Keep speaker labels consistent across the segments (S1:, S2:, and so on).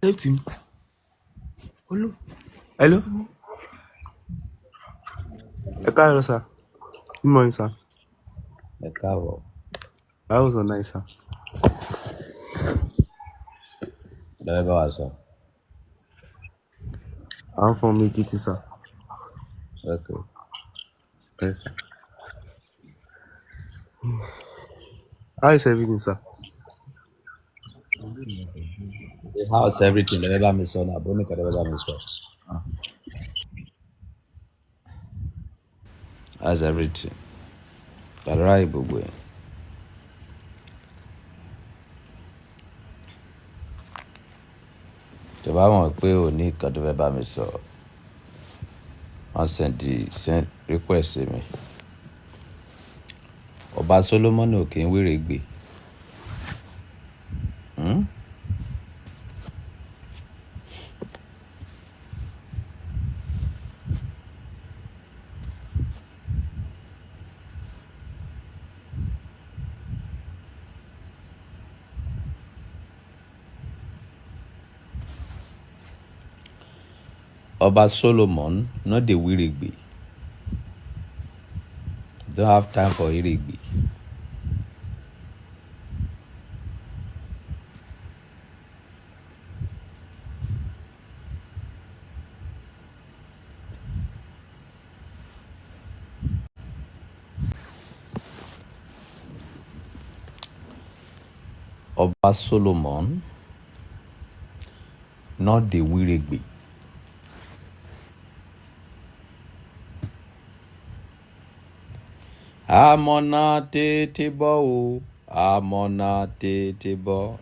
S1: Help him. Hello. Hello. Hello, sir. Good morning, sir.
S2: That
S1: was a nice, sir. I'm from Ekiti, sir.
S2: Okay.
S1: Yes. How is everything, sir?
S2: How's everything? Never miss on a bonnet, never miss. How's everything? Alright, Bugwe. The Bible pé ò ní nǹkan tó fẹ́ bá mi sọ. Wọ́n send request sí mi. Ọba Solomon ò kí ń wéré gbé. Ọba Solomon not the wéré. Don't have time for irigbe. Ọba Solomon not the wéré. Amọ̀nà tètè bọ̀ o, amọ̀nà tètè bọ̀.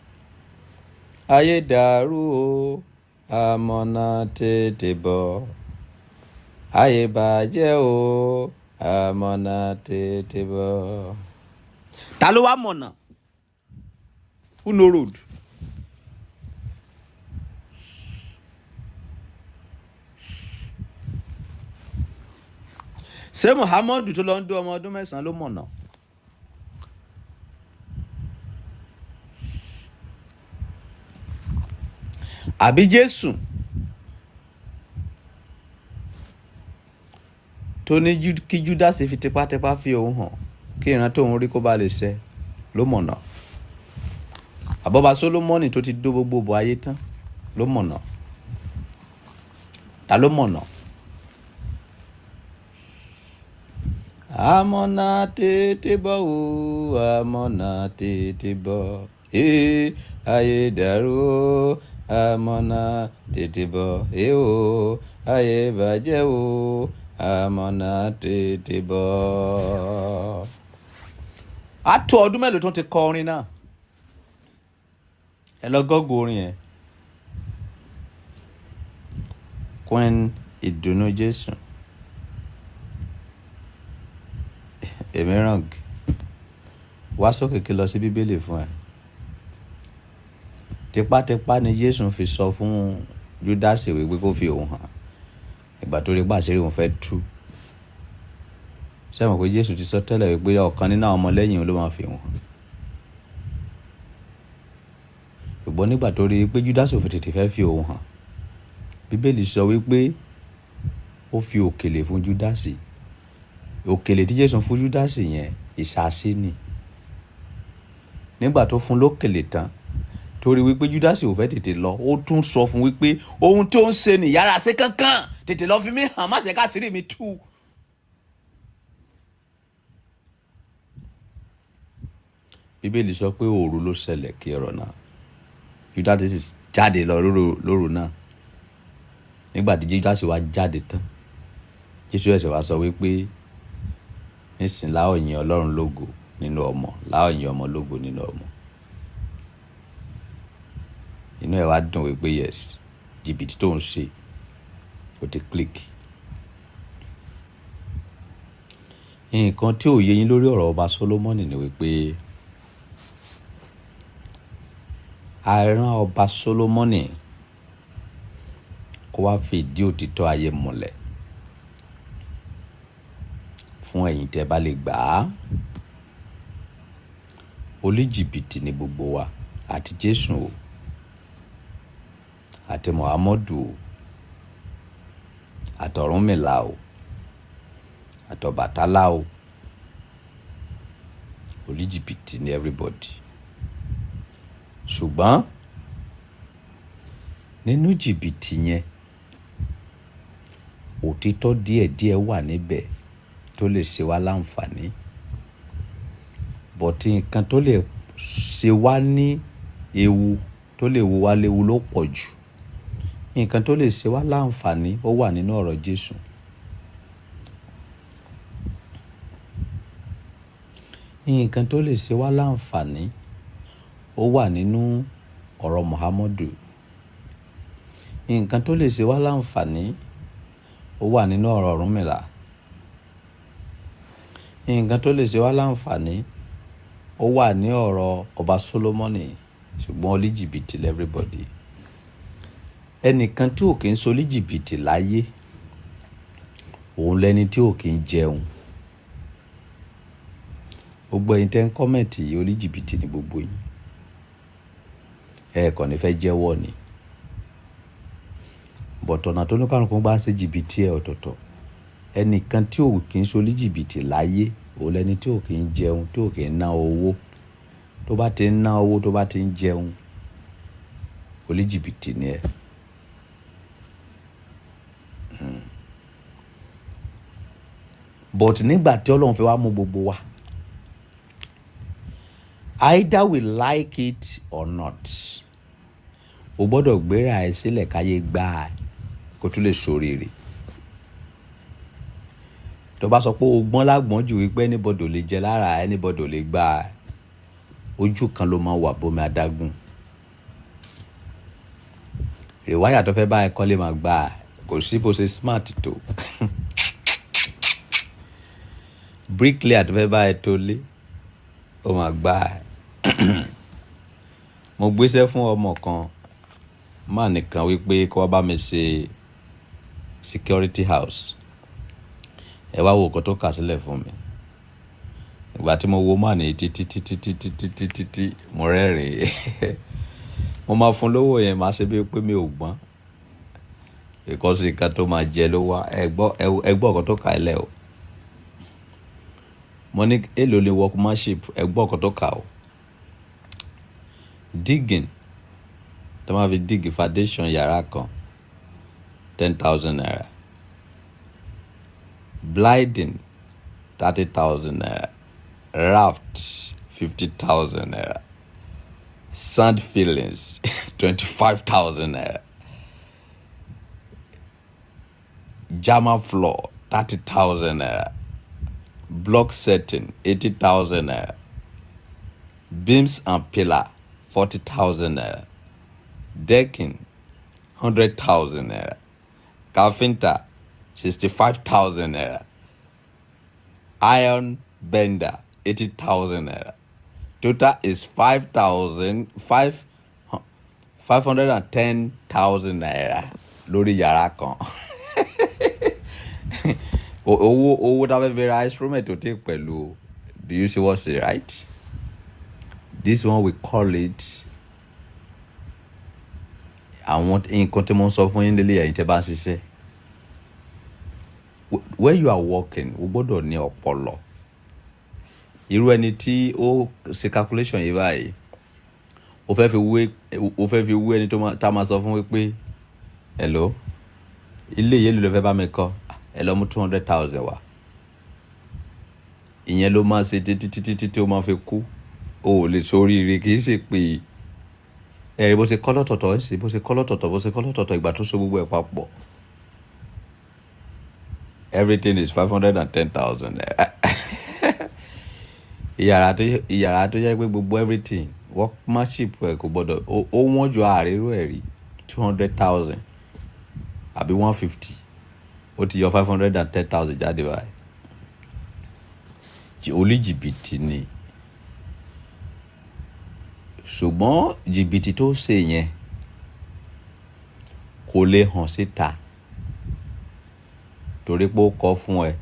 S2: Ayé dàrú o, amọ̀nà tètè bọ̀. Ayé bàjẹ́ o, amọ̀nà tètè bọ̀. Ta ló wá mọ̀nà? Who know road? Ṣé Muhammadu tó lọ ń dún ọmọ ọdún 9 ló mọ̀nà? Àbí Jésù tó ní kí Judas fi tipátipá fi òun hàn kí ìran tóun rí kó bá lè ṣẹ ló mọ̀nà? Àbọ̀bá Solomoni tó ti dó gbogbo bọ̀ ayé tán ló mọ̀nà? Ta ló mọ̀nà? Amọ̀nà tètè bọ̀ o, amọ̀nà tètè bọ̀. Ayé dàrú o, amọ̀nà tètè bọ̀. O, ayé bàjẹ́ o, amọ̀nà tètè bọ̀. Á tó ọdún mélòó tó ti kọ orin náà? Ẹ lọ gọ́gùn orin yẹn. Queen ìdùnnú Jésù. Èmi ràn wá sókè kí lọ sí Bíbélì fún ẹ. Tipátipá ni Jésù fi sọ fún Judas wípé kó fi òun hàn. Ìgbà tó rí bá àṣírí òun fẹ́ tú. Ṣé mọ̀ pé Jésù ti sọ tẹ́lẹ̀ wípé ọ̀kan nínú àwọn ọmọlẹ́yìn ló máa fi òun hàn. Ṣùgbọ́n nígbà tó rí pé Judas ò fi tètè fẹ́ fi òun hàn, Bíbélì sọ wípé ó fi òkèlè fún Judas. Òkèlè tí Jésù fún Judas yẹn ìsásí ni. Nígbà tó fún lókèlè tán, torí wípé Judas ò fẹ́ tètè lọ, ó tún sọ fún wípé ohun tó ń ṣe ni yára ṣe kankan, tètè lọ fi mí hàn, má ṣe káṣírí mi tú. Bíbélì sọ pé òru ló ṣẹlẹ̀ kí ọ̀rọ̀ náà. Judas sì jáde lọ lóru náà. Nígbà tí Judas wá jáde tán, Jésù ẹ̀sẹ̀ wá sọ wípé nísìn láò yin Ọlọ́run lógo nínú ọmọ, láò yin ọmọ lógo nínú ọmọ. Inú ẹ̀ wá dùn wípé yes, jìbìtì tó ń ṣe ó ti click. Nǹkan tí ò yé yín lórí ọ̀rọ̀ ọba Solomoni ni wípé àìrán ọba Solomoni kó wá fi ìdí òtítọ́ ayé múlẹ̀ fún ẹ̀yin tẹ́ bá lè gbà á. Olíjìbìtì ni gbogbo wa àti Jésù o. àti Muhammadu o, àtọ̀rúnmìlà o, àtọ̀bàtálá o, oníjìbìtì ni everybody. Ṣùgbọ́n nínú jìbìtì yẹn òtítọ́ díẹ̀díẹ̀ wà níbẹ̀ tó lè ṣe wá láǹfààní, bọ̀tí nǹkan tó lè ṣe wá ní ewu, tó lè wo wá léwu ló pọ̀ jù. Nǹkan tó lè ṣe wá láǹfààní ó wà nínú ọ̀rọ̀ Jésù. Nǹkan tó lè ṣe wá láǹfààní ó wà nínú ọ̀rọ̀ Muhammadu. Nǹkan tó lè ṣe wá láǹfààní ó wà nínú ọ̀rọ̀ Ọ̀rúnmìlà. Nǹkan tó lè ṣe wá láǹfààní ó wà ní ọ̀rọ̀ ọba Solomoni, ṣùgbọ́n oníjìbìtì everybody. Ẹnìkan tí ò kí ń solí jìbìtì láyé òun lẹni tí ò kí ń jẹun. Gbogbo ẹ̀yin tẹ́ ń kọ́mẹ̀ntì yìí oníjìbìtì ni gbogbo yín. Ẹ kàn ní fẹ́ jẹ́wọ́ ni. Bọ̀tọ̀ ọ̀nà tó ní kálukú bá ṣe jìbìtì ẹ̀ ọ̀tọ̀ọ̀tọ̀. Ẹnìkan tí ò kí ń solí jìbìtì láyé òun lẹni tí ò kí ń jẹun, tí ò kí ń ná owó. Tó bá ti ń ná owó, tó bá ti ń jẹun, oníjìbìtì ni ẹ. But nígbà tí Ọlọ́run fẹ́ wá mú gbogbo wa, either we like it or not, o gbọ́dọ̀ gbéra ẹ sílẹ̀ káyé gbá kó tún lè ṣoríire. Tó bá sọ pé o gbọ́n lágbọ́n jù wípé anybody ò lè jẹ lára, anybody ò lè gbá, ojú kan ló máa wà bómi adágún. Rìwáyà tó fẹ́ bá ẹ kọ́lé máa gbá, kò sí bó ṣe smart tó. Bricklayer tó fẹ́ bá ẹ tó lé, ó máa gbá. Mo gbéṣẹ́ fún ọmọ kan, máà nìkan wípé kó wá bá mi ṣe security house. Ẹ wá wo nǹkan tó kà sílẹ̀ fún mi. Ìgbà tí mo wo máà ní títí mo rẹ́rìn-ín. Mo máa fún lówó yẹn, máa ṣe bí pé mi ò gbọ́n. Because nǹkan tó máa jẹ ló wá. Ẹ gbọ́ nǹkan tó kà ẹ lẹ́ o. Mo ní èlò lè workmanship, ẹ gbọ́ nǹkan tó kà o. Digging, tó máa fi dig foundation yàrá kan, 10,000 naira. Blinding, 30,000 naira. Raft, 50,000 naira. Sand fillings, 25,000 naira. Jama floor, 30,000 naira. Block setting, 80,000 naira. Beams and pillar, 40,000 naira. Decking, 100,000 naira. Carpenter, 65,000 naira. Iron bender, 80,000 naira. Total is 510,000 naira lórí yàrá kan. Owó tá a fẹ́ fi ra instrument tó take pẹ̀lú. Do you see what's it, right? This one we call it. Àwọn nǹkan tí mo ń sọ fún yín lélẹ̀ ẹ̀yin tẹ́ bá ń ṣiṣẹ́. Where you are working, o gbọ́dọ̀ ní ọpọlọ. Irú ẹni tí ó ṣe calculation yìí báyìí, o fẹ́ fi wé ẹni tá máa sọ fún wípé hello, ilé yẹn ló fẹ́ bá mi kọ́, ẹ lọ mú 200,000 wá. Ìyẹn ló máa ṣe títí ó máa fi kú. O ò lè ṣoríire, kì í ṣe pé ẹ̀rí bó ṣe kọ́ lọ́tọ̀ọ̀tọ̀ ẹ̀ sí, bó ṣe kọ́ lọ́tọ̀ọ̀tọ̀ ìgbà tó so gbogbo ẹ̀ papọ̀. Everything is 510,000. Ìyàrá tó yẹ pé gbogbo everything workmanship ẹ̀ kò gbọ́dọ̀, ó wọ́n ju àárírò ẹ̀ rí 200,000 àbí 150. Ó ti yọ 510,000 jáde báyìí. Oníjìbìtì ni. Ṣùgbọ́n jìbìtì tó ṣe yẹn kò lè hàn síta torí pé ó kọ́ fún ẹ.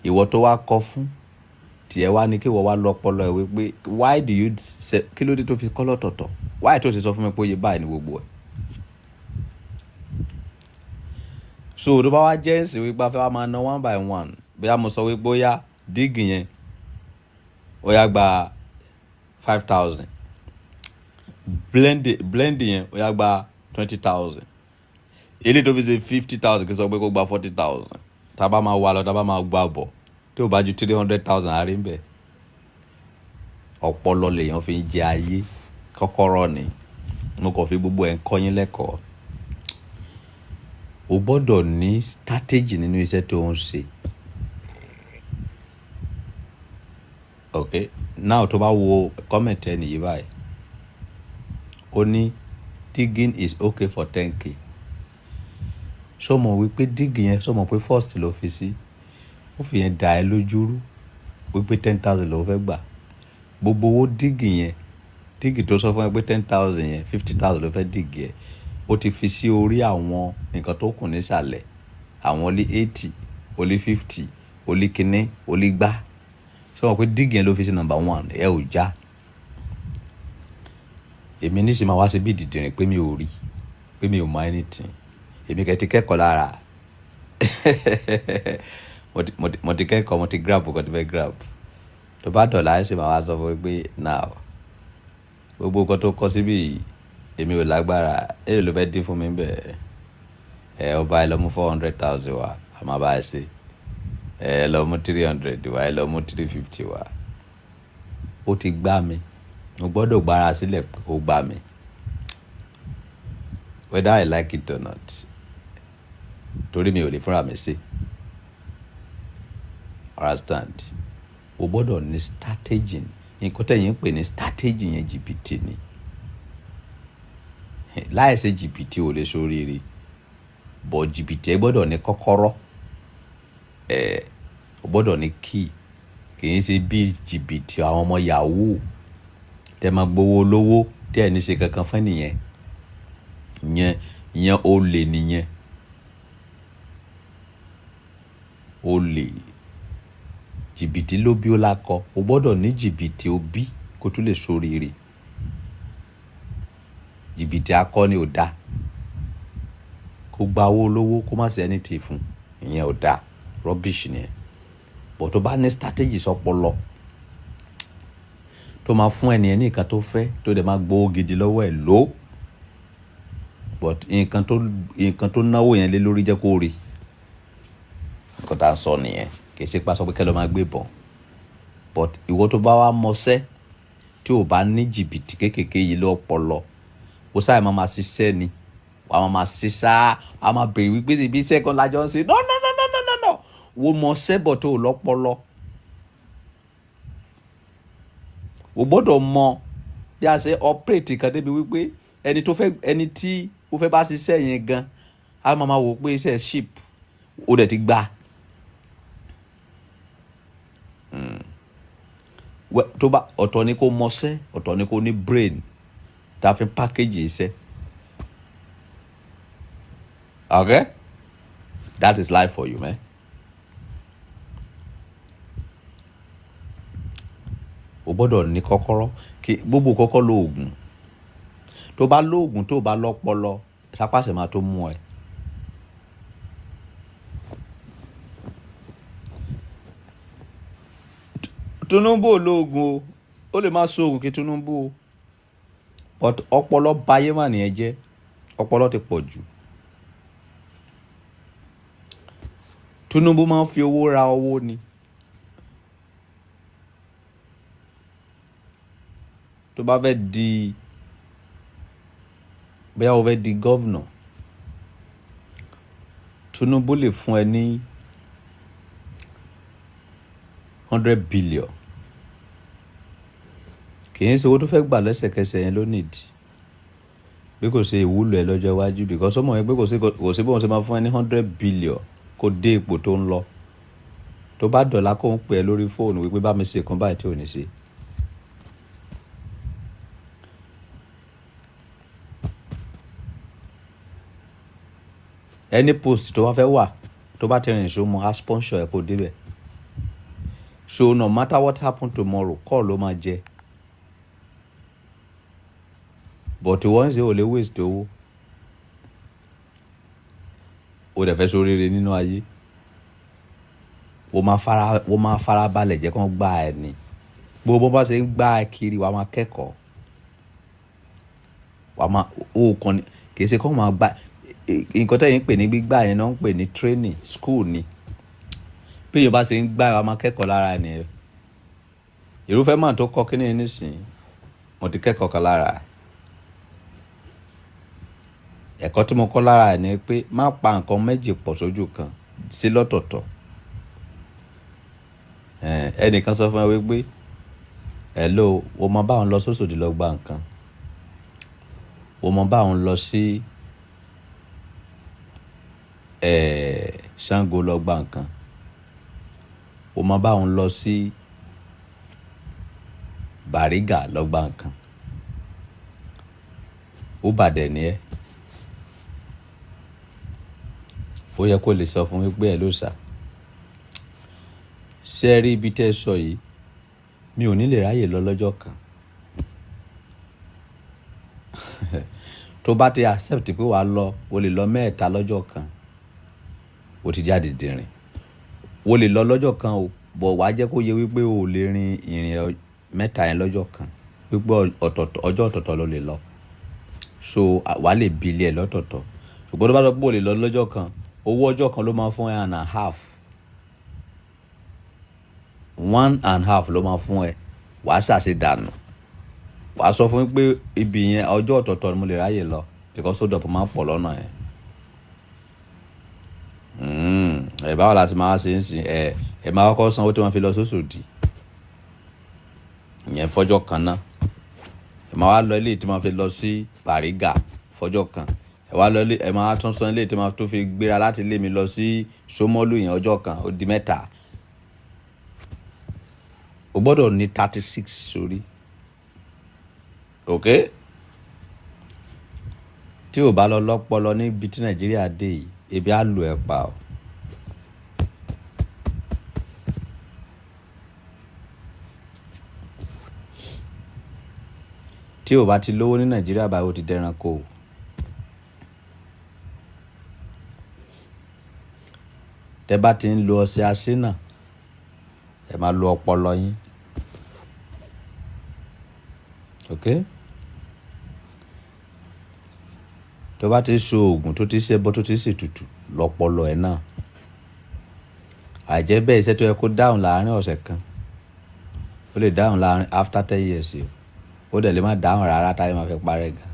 S2: Ìwọ tó wá kọ́ fún tiẹ̀ wá ní kí wọ́n wá lọ́pọlọ ẹ̀ wípé why do you say kí ló dé tó fi kọ́ lọ́tọ̀ọ̀tọ̀ why tó ṣe sọ fún mi pé oye báyìí ní gbogbo ẹ̀. So tó bá wá jẹ́ ẹ̀sìn wípé a fẹ́ wá máa ná 1 by 1 bóyá mo sọ wípé ó yá dígì yẹn ó yá gba 5,000 blend yẹn ó yá gba 20,000 eléyìí tó fi ṣe 50,000 kí n sọ pé kó gba 40,000 tá a bá máa wá lọ tá a bá máa gbà bọ̀ tí ò bá ju 300,000 àárín bẹ̀. Ọpọlọ lèèyàn fi ń jẹ ayé kọ́kọ́rọ́ ni mo kàn fi gbogbo ẹ̀ ń kọ́ yín lẹ́kọ̀ọ́. O gbọ́dọ̀ ní strategy nínú iṣẹ́ tó ń ṣe. Okay, now tó bá wo comment ẹni yìí báyìí ó ní digging is okay for 10k. Ṣó mọ̀ wípé digging yẹn ṣó mọ̀ pé first ló fi sí ó fi yẹn dà ẹ́ lójú rú wípé 10,000 ló fẹ́ gbà. Gbogbo owó digging yẹn digging tó sọ fún ẹ pé 10,000 yẹn 50,000 ló fẹ́ dig yẹn ó ti fi sí orí àwọn nǹkan tó kù nísàlẹ̀ àwọn olí 80 olí 50 olí kíní olí gbá. Ṣé wọ́n pé dígì yẹn ló fi sí number 1 ẹ ò já. Èmi nísìnyí máa wá sí bí dìdìrín pé mi ò rí pé mi ò mọ anything. Èmi kẹ́ ti kẹ́kọ̀ọ́ lára mo ti kẹ́kọ̀ọ́ mo ti grab nǹkan tí fẹ́ grab. Tó bá dọ̀là ẹ̀ sì máa wá sọ fún mi pé now gbogbo nǹkan tó kọ síbí èmi ò lágbára èlò ló fẹ́ dín fún mi bẹ́ẹ̀ ọba ẹ lọ mú 400,000 wá a máa bá ẹ ṣe ẹ lọ mú 300 wá ẹ lọ mú 350 wá. Ó ti gbá mi mo gbọ́dọ̀ gbára sílẹ̀ kó gbá mi whether I like it or not torí mi ò lè fúnra mi ṣe. Understand? O gbọ́dọ̀ ní strategy nǹkan tẹ̀yìn ń pè ní strategy yẹn jìbìtì ni. Láìsí jìbìtì ò lè ṣoríire bọ̀ jìbìtì ẹ gbọ́dọ̀ ní kọ́kọ́rọ́ o gbọ́dọ̀ ní key kì í ṣe bí jìbìtì àwọn ọmọ yahoo tẹ máa gbowó lówó tí ẹ ní ṣe kankan fún nìyẹn ìyẹn olè nìyẹn olè. Jìbìtì ló bí ó lákọ o gbọ́dọ̀ ní jìbìtì òbí kó tún lè ṣoríire. Jìbìtì akọni ò dáa kó gba owó lówó kó má ṣe anything fún ìyẹn ò dáa rubbish nìyẹn. But tó bá ní strategy sọpọlọ tó máa fún ẹni ẹni nǹkan tó fẹ́ tó dẹ̀ máa gbowó gidi lọ́wọ́ ẹ̀ ló but nǹkan tó náwó yẹn lé lórí jẹ́ kó rí nǹkan tá à ń sọ nìyẹn. Kì í ṣe pé sọ pé kẹ́ lọ máa gbé bọ̀ but ìwọ tó bá wá mọṣẹ́ tí ò bá ní jìbìtì kéékèèké yìí lọ́pọlọ ó sáà máa ṣiṣẹ́ ni wàá máa ṣiṣẹ́ wàá máa bèrè wípé ibi iṣẹ́ kan lájọ ń ṣe no wo mọṣẹ́ bọ̀ tó lọ́pọlọ. O gbọ́dọ̀ mọ bí a ṣe operate kan débi wípé ẹni tí ó fẹ́ bá ṣiṣẹ́ yẹn gan á máa wò pé iṣẹ́ ship ó dẹ̀ ti gbà. Tó bá ọ̀tọ̀ ni kó mọṣẹ́ ọ̀tọ̀ ni kó ní brain tá a fi package iṣẹ́. Okay, that is life for you, man. O gbọ́dọ̀ ní kọ́kọ́rọ́ kí gbogbo kọ́kọ́ lóògùn tó bá lóògùn tó bá lọ́pọlọ sápàṣẹ máa tó mú ẹ. Tinubu ológun ó lè má sóògùn kí Tinubu o but ọpọlọ báyé mà nìyẹn jẹ́ ọpọlọ ti pọ̀ jù. Tinubu máa ń fi owó ra owó ni. Tó bá fẹ́ di bóyá o fẹ́ di gọ́vnà Tinubu lè fún ẹ ní 100 billion kì í ṣe owó tó fẹ́ gbà lẹ́sẹ̀kẹsẹ̀ yẹn ló nìdí bí kò ṣe ìwúlò ẹ lọ́jọ́ iwájú because ọmọ yẹn pé kò sí bóun ṣe máa fún ẹ ní 100 billion kó dé ipò tó ń lọ tó bá dọ̀là kó ń pè ẹ́ lórí fóònù wípé bá mi ṣe kan báyìí tí ò ní ṣe. Any post tó wá fẹ́ wà tó bá ti rìn ìṣó mọ́ á sponsor ẹ̀ kó débẹ̀. So no matter what happen tomorrow, call ló máa jẹ. But wọ́n ṣe ò lè waste owó. O dẹ̀ fẹ́ ṣoríire nínú ayé. Wọ́n máa fara balẹ̀ jẹ́ kán gbá ẹ ni. Gbogbo bá ṣe ń gbá ẹ kiri wàá máa kẹ́kọ̀ọ́. Wàá máa ó kàn ní kì í ṣe kán máa gbá. Nǹkan tẹ́yìn ń pè ní gbígbà yẹn náà ń pè ní training school ni. Bí èèyàn bá ṣe ń gbá ẹ wàá máa kẹ́kọ̀ọ́ lára ẹ nìyẹn. Irúfẹ́ máa tó kọ́ kíní nísìnyí mo ti kẹ́kọ̀ọ́ kan lára ẹ̀. Ẹ̀kọ́ tí mo kọ́ lára ẹ̀ ni pé má pa nǹkan méjì pọ̀ sójú kan sí lọ́tọ̀ọ̀tọ̀. Ẹnìkan sọ fún ẹ wípé hello o mọ báwọn lọ sóṣòdì lọ gba nǹkan, o mọ báwọn lọ sí Ṣàngó lọ gba nǹkan, o mọ báwọn lọ sí Bàrígà lọ gba nǹkan. Ó bàdẹ̀ ni ẹ́. Ó yẹ kó lè sọ fún wípé ẹ ló sà. Ṣé ẹ rí ibi tẹ́ ẹ sọ yìí mi ò ní lè ráyè lọ lọ́jọ́ kan. Tó bá ti accept pé wàá lọ o lè lọ mẹ́ta lọ́jọ́ kan o ti jáde dìrìn. O lè lọ lọ́jọ́ kan o bọ̀ wàá jẹ́ kó yẹ wípé o lè rin ìrìn mẹ́ta yẹn lọ́jọ́ kan wípé ọjọ́ ọ̀tọ̀ọ̀tọ̀ ló lè lọ. So wàá lè bi ilé ẹ̀ lọ́tọ̀ọ̀tọ̀. Ṣùgbọ́n tó bá sọ pé o lè lọ lọ́jọ́ kan owó ọjọ́ kan ló máa fún ẹ 1.5. 1.5 ló máa fún ẹ. Wàá ṣàṣe dànù. Wàá sọ fún mi pé ibi yẹn ọjọ́ ọ̀tọ̀ọ̀tọ̀ ni mo lè ráyè lọ because ó dọ̀pọ̀ máa ń pọ̀ lọ́nà yẹn. Báwo la ti máa ṣe ń sìn ẹ máa kọ́kọ́ sanwó tí wọ́n fi lọ sóṣòdì. Ìyẹn fọ́jọ́ kan náà. Ẹ máa wá lọ ilé tí wọ́n fi lọ sí Bàrígà fọ́jọ́ kan. Ẹ wá lọ ilé ẹ máa tún san ilé tí wọ́n tó fi gbéra láti ilé mi lọ sí Ṣómólú yẹn ọjọ́ kan ó di mẹ́ta. O gbọ́dọ̀ ní 36 sórí. Okay? Tí o bá lọ lọ́pọlọ níbi tí Nàìjíríà dé yìí ebi á lù ẹ́ pa o. Tí o bá ti lówó ní Nàìjíríà báyìí o ti dẹranko o. Tẹ́ bá ti ń lo ọṣẹ asínà ẹ máa lo ọpọlọ yín. Okay? Tó bá ti so oògùn tó ti ṣe bọ́ tó ti ṣe tutù lọ́pọlọ ẹ̀ náà. Àìjẹ́ bẹ́ẹ̀ iṣẹ́ tó yẹ kó dáhùn láàárín ọ̀sẹ̀ kan ó lè dáhùn láàárín after 10 years o. Ó dẹ̀ lè má dáhùn rárá táyé máa fi parẹ́ gan.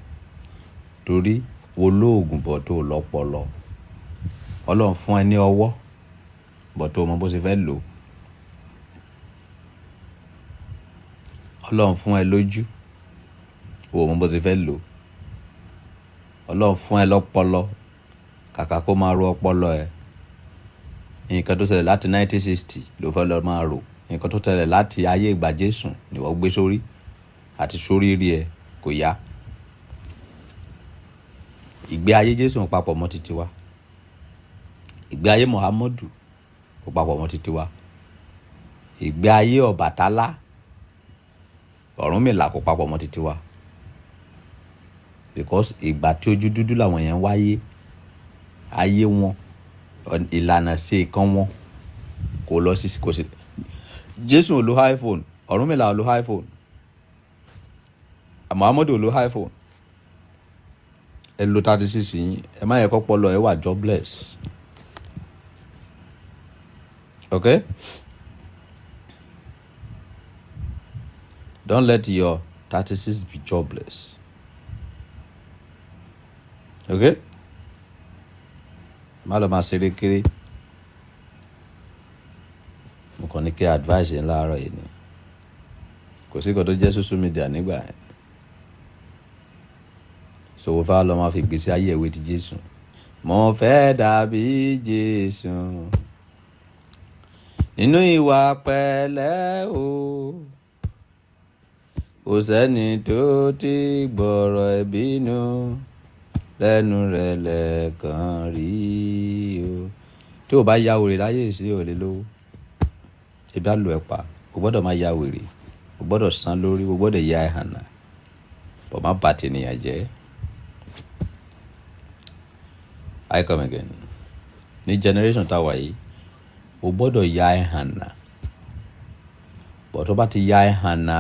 S2: Torí wo lóògùn bọ̀ tó lọ́pọlọ. Ọlọ́run fún ẹ ní ọwọ́ bọ̀ tó mọ bó ṣe fẹ́ lò. Ọlọ́run fún ẹ lójú o mọ bó ṣe fẹ́ lò. Ọlọ́run fún ẹ lọ́pọlọ kàkà kó máa ro ọpọlọ ẹ. Nǹkan tó ṣẹlẹ̀ láti 1960 ló fẹ́ lọ máa rò. Nǹkan tó ṣẹlẹ̀ láti ayé ìgbà Jésù ni wọ́n gbé sórí àti sórí rí ẹ kò yá. Ìgbé ayé Jésù papọ̀ mọ́ titi wa. Ìgbé ayé Muhammadu kò papọ̀ mọ́ titi wa. Ìgbé ayé Ọbàtálá Ọ̀rúnmìlà kò papọ̀ mọ́ titi wa. Because ìgbà tí ojú dúdú làwọn yẹn wáyé ayé wọn ìlànà ṣe kan wọn kò lọ sí kò sí. Jésù ò lo iPhone, Ọ̀rúnmìlà ò lo iPhone, Muhammadu ò lo iPhone. Ẹ lo 36 yín ẹ má yẹ kó pọlọ ẹ wà jobless. Okay? Don't let your 36 be jobless. Okay? Má lọ máa ṣeré kéré. Mo kàn ní kí advice yẹn láàárọ̀ yìí ni. Kò sí nǹkan tó jẹ́ social media nígbà yẹn. So wo fẹ́ lọ máa fi gbèsè ayé ìwé ti Jésù. Mo fẹ́ dàbí Jésù nínú ìwà pẹ̀lẹ́ o. Kò sẹ́ni tó ti gbọ́rọ̀ ìbínú lẹ́nu rẹ̀ lẹ́ẹ̀kan rí o. Tí o bá ya wèrè láyé sí ò lè lówó. ṣe bá lu ẹ pa o gbọ́dọ̀ má ya wèrè o gbọ́dọ̀ san lórí o gbọ́dọ̀ ya ẹ̀hànà bọ̀ má bà tènìyàn jẹ́. I come again. Ní generation tá a wà yìí o gbọ́dọ̀ ya ẹ̀hànà bọ̀ tó bá ti ya ẹ̀hànà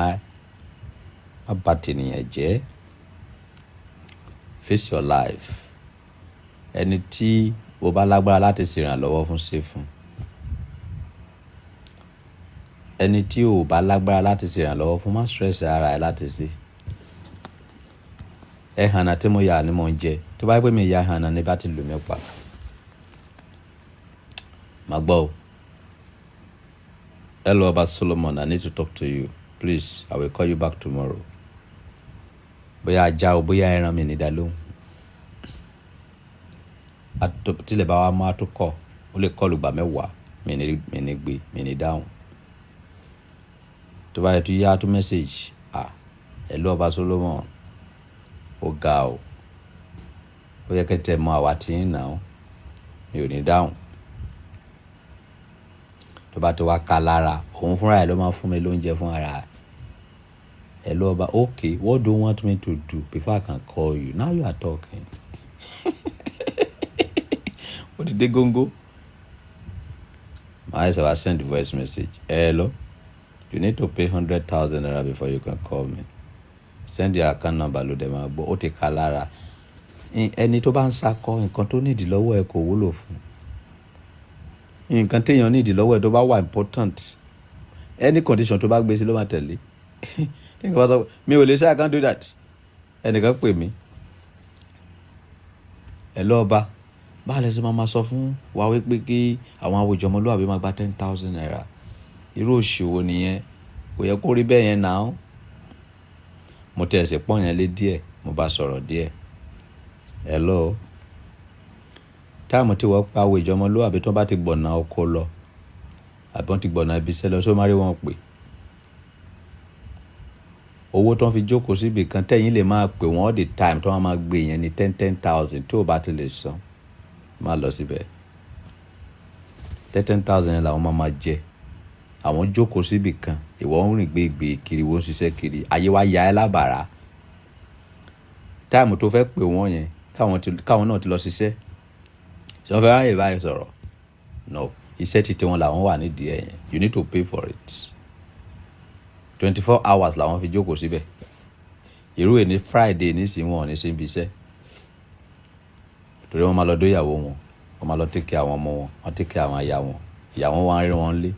S2: má bà tènìyàn jẹ́. Face your life. Ẹni tí o bá lágbára láti ṣèrànlọ́wọ́ fún ṣe fún. Ẹni tí o bá lágbára láti ṣèrànlọ́wọ́ fún má stress ara ẹ láti ṣe. Ẹ̀hànà tí mo yà ni mo ń jẹ tó bá pẹ́ mi ya ẹ̀hànà ní bá ti lù mí pa. Má gbọ́ o. Hello, OBA Solomon, I need to talk to you. Please, I will call you back tomorrow. Bóyá ajá o bóyá ẹran mi ní dá lóhùn. Tílẹ̀ bá wa mọ́ àtúkọ̀ ó lè kọlù gbà mẹ́wàá mi ní gbé mi ní dáhùn. Tó bá yẹ tó yá tó message hello OBA Solomon ó ga o ó yẹ kẹ́tẹ́ mọ àwa tí ń nà ó mi ò ní dáhùn. Tó bá tó wá ká lára òun fúnra ẹ̀ ló máa fún mi lóúnjẹ fún ara ẹ̀. Hello Oba, okay, what do you want me to do before I can call you? Now you are talking. What did they go? My eyes have sent the voice message. Hello, you need to pay 100,000 naira before you can call me. Send your account number lo dem agbo. Ó ti ká lára. Ẹni tó bá ń sakọ nǹkan tó nídìí lọ́wọ́ ẹ kò wúlò fún. Nǹkan téèyàn nídìí lọ́wọ́ ẹ tó bá wà important. Any condition tó bá gbé sí ló máa tẹ̀lé. Think about it. Mi ò lè say I can't do that. Ẹnìkan pè mí. Hello Oba, báwo lẹ ṣe máa sọ fún wa wípé kí àwọn àwùjọ ọmọlúwàbí máa gba 10,000 naira. Irú òṣìwò nìyẹn. Kò yẹ kó rí bẹ́ẹ̀ yẹn náà. Mo tẹ̀ ẹ̀sẹ̀ pọ́n yẹn lé díẹ̀, mo bá sọ̀rọ̀ díẹ̀. Hello. Táàmù tí wọ́n pa àwùjọ ọmọlúwàbí tó bá ti gbọ̀nà oko lọ. Àbí wọ́n ti gbọ̀nà ibi iṣẹ́ lọ só má rí wọn pè. Owó tó ń fi jókòó síbi kan tẹ́yìn lè máa pè wọ́n all the time tó wọ́n máa gbé yẹn ní 10,000 tí ò bá ti lè san máa lọ síbẹ̀. 10,000 yẹn làwọn máa jẹ. Àwọn jókòó síbi kan ìwọ ń rìn gbégbé kiri wọ́n ń ṣiṣẹ́ kiri ayé wa ya ẹ́ lábàrá. Táìmù tó fẹ́ pè wọ́n yẹn káwọn náà ti lọ ṣiṣẹ́. Ṣé wọ́n fẹ́ ráyè báyìí sọ̀rọ̀? No, iṣẹ́ ti tiwọn làwọn wà nídìí ẹ̀ yẹn. You need to pay for it. 24 hours làwọn fi jókòó síbẹ̀. Irú ẹ̀ ní Friday nísìnyí wọn ò ní sí ibi iṣẹ́. Torí wọ́n máa lọ dóyàwó wọn, wọ́n máa lọ take care àwọn ọmọ wọn, wọ́n take care àwọn aya wọn. Ìyàwó wọn rí wọn lé.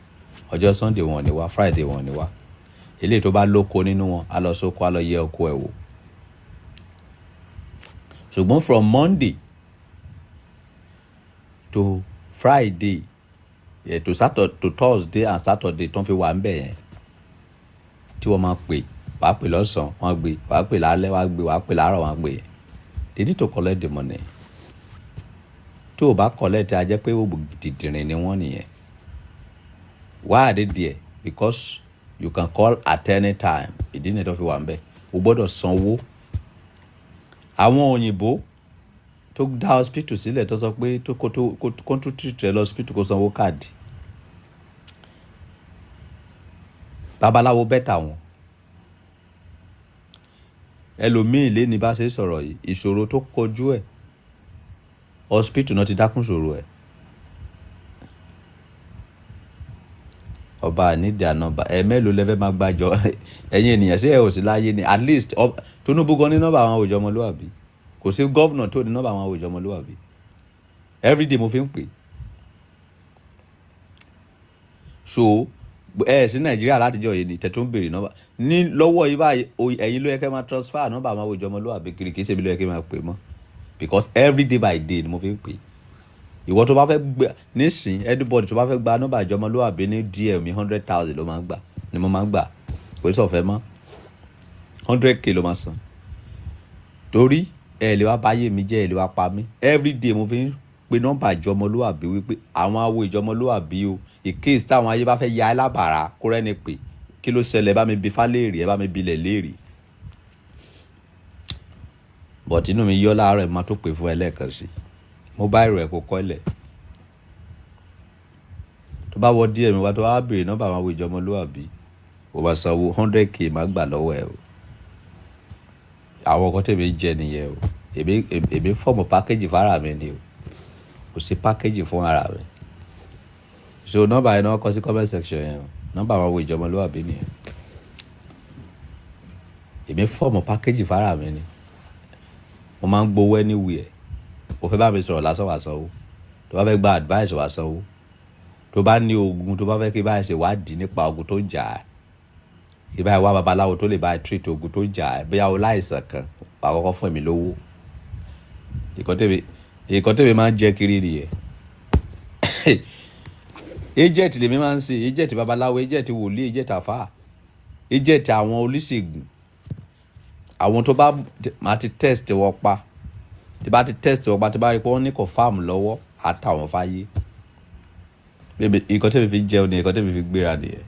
S2: Ọjọ́ Sunday wọn ò ní wá, Friday wọn ò ní wá. Eléyìí tó bá lóko nínú wọn, á lọ sóko, á lọ yẹ oko ẹ̀ wò. Ṣùgbọ́n from Monday to Friday, to Saturday, to Thursday and Saturday tó ń fi wà ń bẹ̀ yẹn. Tí wọ́n máa pè, wàá pè lọ́sàn-án, wọ́n gbé, wàá pè lálẹ́, wàá gbé, wàá pè láàárọ̀, wọ́n gbé. They need to collect the money. Tí o bá collect, a jẹ́ pé ó dìdìrín ni wọ́n nìyẹn. Why are they there? Because you can call at any time. Ìdí nìyẹn tó fi wà ń bẹ̀. O gbọ́dọ̀ sanwó. Àwọn òyìnbó tó dá hospital sílẹ̀ tó sọ pé kó tó treat rẹ lọ hospital kó sanwó káàdì. Babaláwo bẹ́tà wọn. Ẹlòmíì lé ní bá ṣe sọ̀rọ̀ yìí ìṣòro tó kojú ẹ̀ hospital náà ti dákún ṣòro ẹ̀. Ọba nídìí ànọ́bà mélòó lẹ́fẹ́ máa gbàjọ ẹ̀yin ènìyàn sí ẹ̀ ò sí láyé ni at least Tinubu gan ní nọ́mbà àwọn àwùjọ ọmọlúwàbí kò sí gọ́vnà tó ní nọ́mbà àwọn àwùjọ ọmọlúwàbí everyday mo fi ń pè. So sí Nàìjíríà látijọ́ yìí ni tẹ̀tún béèrè nọ́mbà ní lọ́wọ́ yìí báyìí ẹ̀yin ló yẹ kẹ́ máa transfer nọ́mbà àwọn àwùjọ ọmọlúwàbí kiri kì í ṣe bí ló yẹ kẹ́ máa pè mọ́ because everyday by day ni mo fi ń pè. Ìwọ tó bá fẹ́ gbé nísìn anybody tó bá fẹ́ gba nọ́mbà àjọ ọmọlúwàbí ní DM 100,000 ló máa ń gbà ni mo máa ń gbà kò sí ọ̀fẹ́ mọ́ 100k ló máa san torí ẹ lè wá báyé mi jẹ́ ẹ lè wá pa mí everyday mo fi ń pe nọ́mbà àjọ ọmọlúwàbí wípé àwọn awo ìjọ ọmọlúwàbí o in case táwọn ayé bá fẹ́ ya ẹ lábàrá kó rẹ́ni pè kí ló ṣẹlẹ̀ bá mi bi fálẹ́rì ẹ bá mi bilẹ̀ léèrè but inú mi yọ láàárọ̀ ẹ̀ máa tó pè fún ẹ lẹ́ẹ̀kan sí mo bá ìrò ẹ̀ kó kọ́ ilẹ̀ tó bá wọ díẹ̀ mi wá tó wá béèrè nọ́mbà àwọn àwo ìjọmọlúwàbí ó bá sanwó 100k má gbà lọ́wọ́ ẹ̀ o àwọn ọkọ tèmi jẹ nìyẹn o èmi fọ́ọ̀mù pákéjì fara mi ni o kò sí pákéjì fún ara mi so nọ́mbà yẹn náà kọ sí comment section yẹn o nọ́mbà àwọn àwo ìjọmọlúwàbí nìyẹn èmi fọ́ọ̀mù pákéjì fara mi ni mo máa ń gbowó anywhere o fẹ́ bá mi sọ̀rọ̀ lásán wá sanwó tó bá fẹ́ gba advice wá sanwó tó bá ní oògùn tó bá fẹ́ kí báyìí ṣe wádìí nípa oògùn tó ń jà ẹ́ kí báyìí wá babaláwo tó lè bá treat oògùn tó ń jà ẹ́ bóyá o láìsàn kan wà á kọ́kọ́ fún èmi lówó ìkọ́ tèmi máa ń jẹ́ kiri nìyẹn agent lèmi máa ń ṣe agent babaláwo agent wòlíì agent àfáà agent àwọn oníṣègùn àwọn tó bá máa ti test wọ́n pa tí bá ti test wọ́n pa tí bá rí pé wọ́n ní confam lọ́wọ́ àtàwọn fáyé ìkọ́ tèmi fi jẹun ni ìkọ́ tèmi fi gbéra nìyẹn.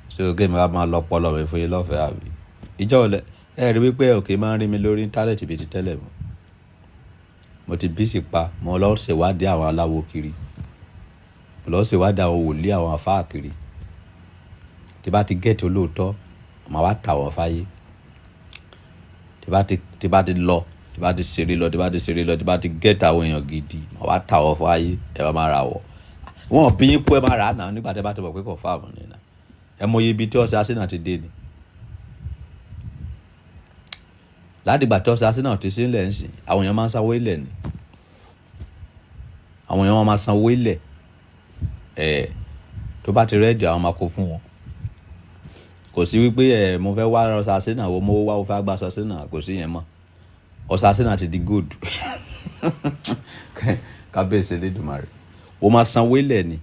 S2: so géèmù wa máa lọ pọlọ mi fún yín lọ́fẹ̀ẹ́ àbí ìjọ ọ̀lẹ́ ẹ rí wípé òkè máa ń rí mi lórí íńtánẹ́ẹ̀tì bíi ti tẹ́lẹ̀ mọ́ mo ti bí sí pa mo lọ ṣèwádìí àwọn aláwo kiri mo lọ ṣèwádìí àwọn wòlíì àwọn àfáà kiri tí bá ti gẹ̀ẹ́tì olóòótọ́ màá wá tà wọ́n fáyé tí bá ti lọ tí bá ti ṣeré lọ tí bá ti gẹ̀ẹ́tì àwọn èèyàn gidi màá wá tà wọ́n fáyé ẹ bá máa ra wọ̀ wọ́n bí yín kú ẹ máa rà á náà nígbà tí bá ti mọ̀ pé confirm ni náà ẹ mọ iye ibi tí ọ̀sẹ̀ asínà ti dé ni ládìgbà tí ọ̀sẹ̀ asínà ti sí ilẹ̀ ń sìn àwọn èèyàn máa ń sanwó ilẹ̀ ni àwọn èèyàn máa sanwó ilẹ̀ tó bá ti rẹ́ẹ̀dì àwọn máa kó fún wọn kò sí wípé mo fẹ́ wá ọ̀sẹ̀ asínà wo mo wá o fẹ́ gbà ọ̀sẹ̀ asínà kò sí yẹn mọ́ ọ̀sẹ̀ asínà ti di good kábíyèsí Elédùmarè o máa sanwó ilẹ̀ ni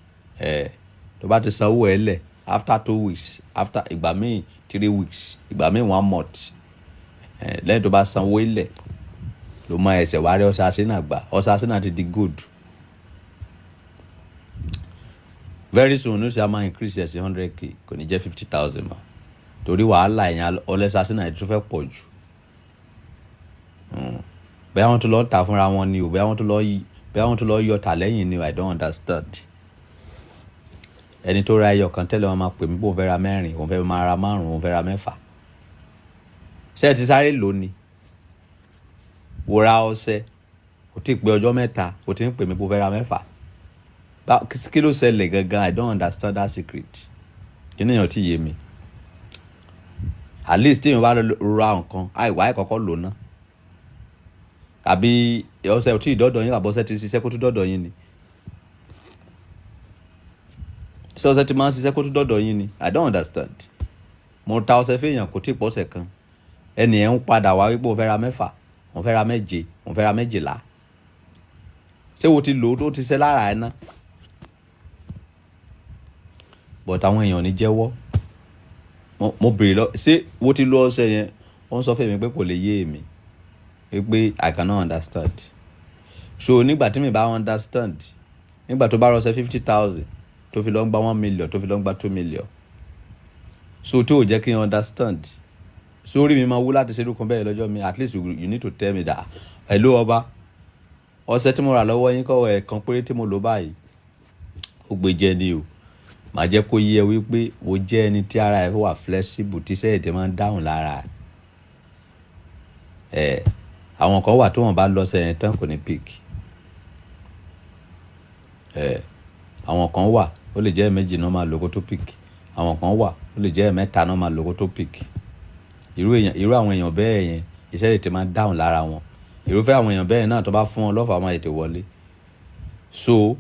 S2: tó bá ti sanwó ẹ̀ lẹ̀ after 2 weeks after ìgbà míì 3 weeks ìgbà míì 1 month lẹ́yìn tó bá sanwó ilẹ̀ ló máa ẹsẹ̀ wá rí ọ̀sẹ̀ asínà gbà ọ̀sẹ̀ asínà ti di good very soon ní sẹ́ a máa increase ẹ̀ sí 100k kò ní jẹ́ 50,000 mọ́ torí wàhálà ẹ̀yìn ọ̀lẹ́sẹ̀ asínà ẹ̀ tó fẹ́ pọ̀ jù bẹ́ẹ̀ wọ́n tún lọ tà fúnra wọn ni o bẹ́ẹ̀ wọ́n tún lọ yọ tà lẹ́yìn ni o I don't understand ẹni tó ra ẹyọ kan tẹ́lẹ̀ wọn máa pè mí pé òun fẹ́ ra mẹ́rin òun fẹ́ máa ra márùn òun fẹ́ ra mẹ́fà ṣé ẹ ti sáré lò ní wò ra ọṣẹ kò tí ì pé ọjọ́ mẹ́ta kò tí ń pè mí pé òun fẹ́ ra mẹ́fà kí ló ṣẹlẹ̀ gangan I don't understand that secret kí ni èèyàn ti yé mi at least téèyàn bá ra nǹkan àìwá ẹ̀kọ́kọ́ lò ná àbí ọṣẹ ò tí ì dọ́dọ̀ yín àbọ̀ṣẹ ti ṣiṣẹ́ kó tún dọ́dọ̀ yín ni ṣé ọṣẹ ti máa ń ṣiṣẹ́ kó tún dọ́dọ̀ yín ni I don't understand mo ta ọṣẹ fẹ́yàn kò tí ì pọ̀ṣẹ̀ kan ẹnì yẹn ń padà wá wípé òun fẹ́ ra mẹ́fà òun fẹ́ ra méje òun fẹ́ ra méjìlá ṣé wo ti lò ó tó ti ṣe lára ẹ̀ ná but àwọn èèyàn ní jẹ́wọ́ mo béèrè lọ ṣé wo ti lo ọṣẹ yẹn wọ́n sọ fún mi pé kò lè yé mi wípé I cannot understand so nígbà tí mi bá understand nígbà tó bá rọṣẹ 50,000 tó fi lọ ń gba 1 million tó fi lọ ń gba 2 million so tó jẹ́ kí n understand sórí mi máa wú láti ṣe irúkan bẹ́ẹ̀ lọ́jọ́ mi at least you need to tell me that hello ọba ọṣẹ tí mo rà lọ́wọ́ yín kọ́ ẹ̀ẹ̀kan péré tí mo lò báyìí ó gbé jẹ ni o màá jẹ́ kó yé ẹ wípé o jẹ́ ẹni tí ara ẹ̀ wà flexible tí iṣẹ́ èdè máa ń dáhùn lára ẹ̀ àwọn kan wà tó wọ́n bá lọ sẹ́yìn tán kò ní pick àwọn kan wà ó lè jẹ́ méjì náà máa lò kó tó pick àwọn kan wà ó lè jẹ́ mẹ́ta náà máa lò kó tó pick irú àwọn èèyàn bẹ́ẹ̀ yẹn iṣẹ́ ètè máa ń dáhùn lára wọn irúfẹ́ àwọn èèyàn bẹ́ẹ̀ náà tó bá fún wọn lọ́fà máa ètè wọlé so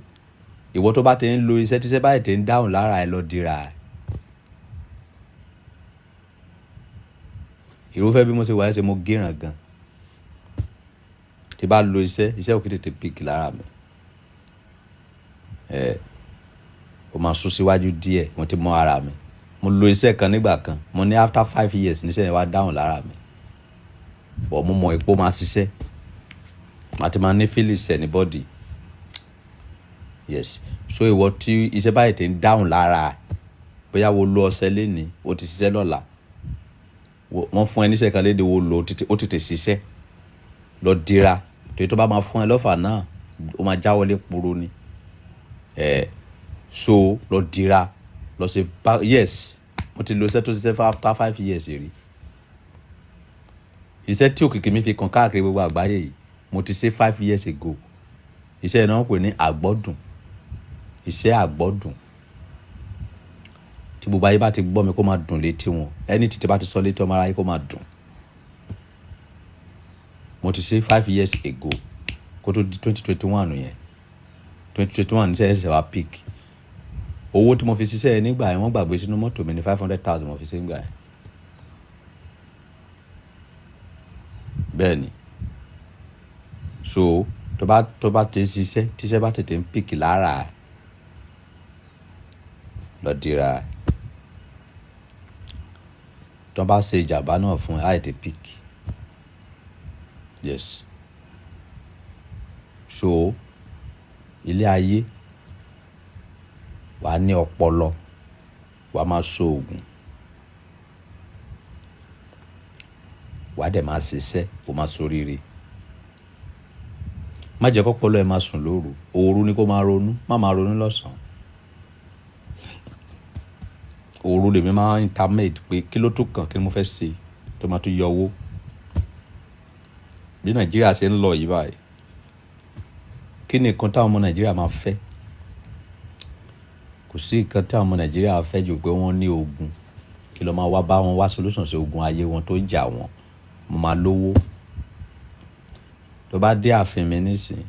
S2: ìwọ tó bá ti ń lo iṣẹ́ tíṣẹ́ bá ètè ń dáhùn lára ẹ lọ dira ẹ irúfẹ́ bí mo ṣe wà ẹ́ ṣe mo géràn gan tí bá lo iṣẹ́ ò kí tètè pick lára mi ó máa sún síwájú díẹ̀ mo ti mọ ara mi mo lo iṣẹ́ kan nígbà kan mo ní after 5 years níṣẹ́ yẹn wá dáhùn lára mi bọ̀ mo mọ epo máa ṣiṣẹ́ màá ti máa ní feelings ẹ̀ ní body yes so ìwọ tí iṣẹ́ báyìí ti ń dáhùn lára bóyá wo lo ọṣẹ lénìí ó ti ṣiṣẹ́ lọ́la wọ́n fún ẹ níṣẹ́ kan léde wo lo ó tètè ṣiṣẹ́ lọ dira torí tó bá máa fún ẹ lọ́fà náà ó máa jáwọ́lé poro ni so lọ dira lọ ṣe yes mo ti lo iṣẹ́ tó ṣiṣẹ́ for after 5 years rí iṣẹ́ tí òkìkí mi fi kàn káàkiri gbogbo àgbáyé yìí mo ti ṣe 5 years ago iṣẹ́ náà pè ní àgbọ́dùn iṣẹ́ àgbọ́dùn tí gbogbo ayé bá ti gbọ́ mi kó máa dùn létí wọn ẹni tí bá ti sọ létí ọmọ aráyé kó máa dùn mo ti ṣe 5 years ago kó tó di 2021 yẹn 2021 ṣe ẹsẹ̀ wa peak owó tí mo fi ṣiṣẹ́ yẹn nígbà yẹn wọ́n gbàgbé sínú mọ́tò mi ní 500,000 mo fi ṣe nígbà yẹn bẹ́ẹ̀ ni so tó bá ti ṣiṣẹ́ tíṣẹ́ bá tètè ń peak lára lọ dira tó bá ṣe ìjàmbá náà fún ẹ àìtè peak yes so ilé ayé wà á ní ọpọlọ wà á máa so oògùn wà á dẹ̀ máa ṣiṣẹ́ kó máa ṣoríire má jẹ́ kọ́pọlọ ẹ máa sùn lóru òru ni kó máa ronú má máa ronú lọ́sàn-án òru lèmi máa ń intermate pé kí ló tún kàn kí ni mo fẹ́ ṣe tó máa tún yọ owó bí nàìjíríà ṣe ń lọ yìí báyìí kí ni nǹkan táwọn ọmọ nàìjíríà máa fẹ́ kò sí nǹkan táwọn ọmọ nàìjíríà fẹ́ jù pé wọ́n ní ogun kí ló máa wá bá wọn wá solution sí ogun ayé wọn tó ń jà wọn mo máa lówó tó bá dé ààfin mi nísìnyí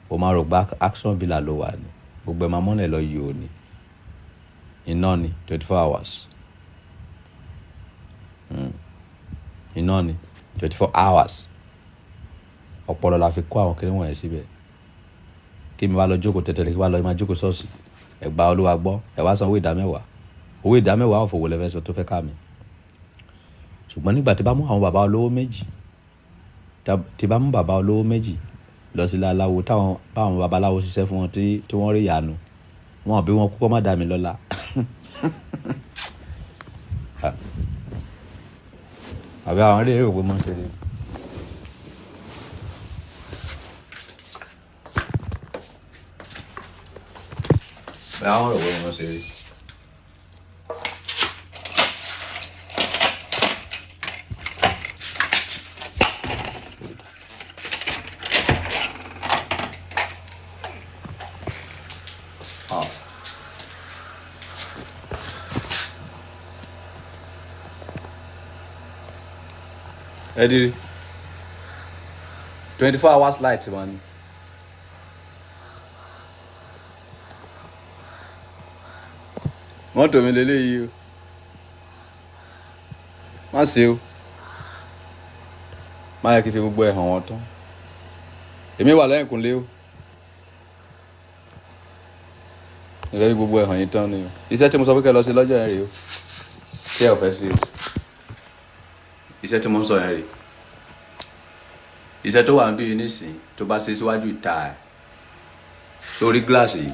S2: o máa rò gbá action villa ló wà ní gbogbo ẹ̀ máa mọ́lẹ̀ lọ yìí ò ní iná ni 24 hours iná ni 24 hours ọpọlọ la fi kó àwọn kiri wọ̀nyẹn síbẹ̀ kí mi wá lọ jókòó tẹ̀tẹ̀lẹ̀ kí wá lọ máa jókòó ṣọ́ọ̀ṣì ẹ gba Olúwa gbọ́ ẹ wá san owó ìdámẹ́wàá òfòwò lẹ́fẹ̀ẹ́ sọ tó fẹ́ ká mi ṣùgbọ́n nígbà tí bá mú àwọn bàbá olówó méjì lọ sí aláwo báwọn babaláwo ṣiṣẹ́ fún wọn tí wọ́n rí ìyanu wọn bí wọn kúkọ́ má dà mí lọ́lá àbí àwọn ilé ìrò pé mọ́ ń ṣe ni. bẹ́ẹ̀ àwọn ọ̀rọ̀ wọ́n ṣe rí. ẹ di 24 hours light wọn ni. mọ́tò mi lélẹ́yìí o má ṣe o má yẹ kí n fi gbogbo ẹ̀ hàn wọ́n tán èmi wà lẹ́yìn kúnlé o ìfẹ́ fi gbogbo ẹ̀ hàn yín tán ni o iṣẹ́ tí mo sọ pé kẹ́ lọ sí lọ́jọ́ yẹn rèé o kí ẹ ò fẹ́ sí o iṣẹ́ tí mo ń sọ yẹn rèé iṣẹ́ tó wà ń bí nísìn tó bá ṣe síwájú ìta ẹ̀ sórí gíláàsì yìí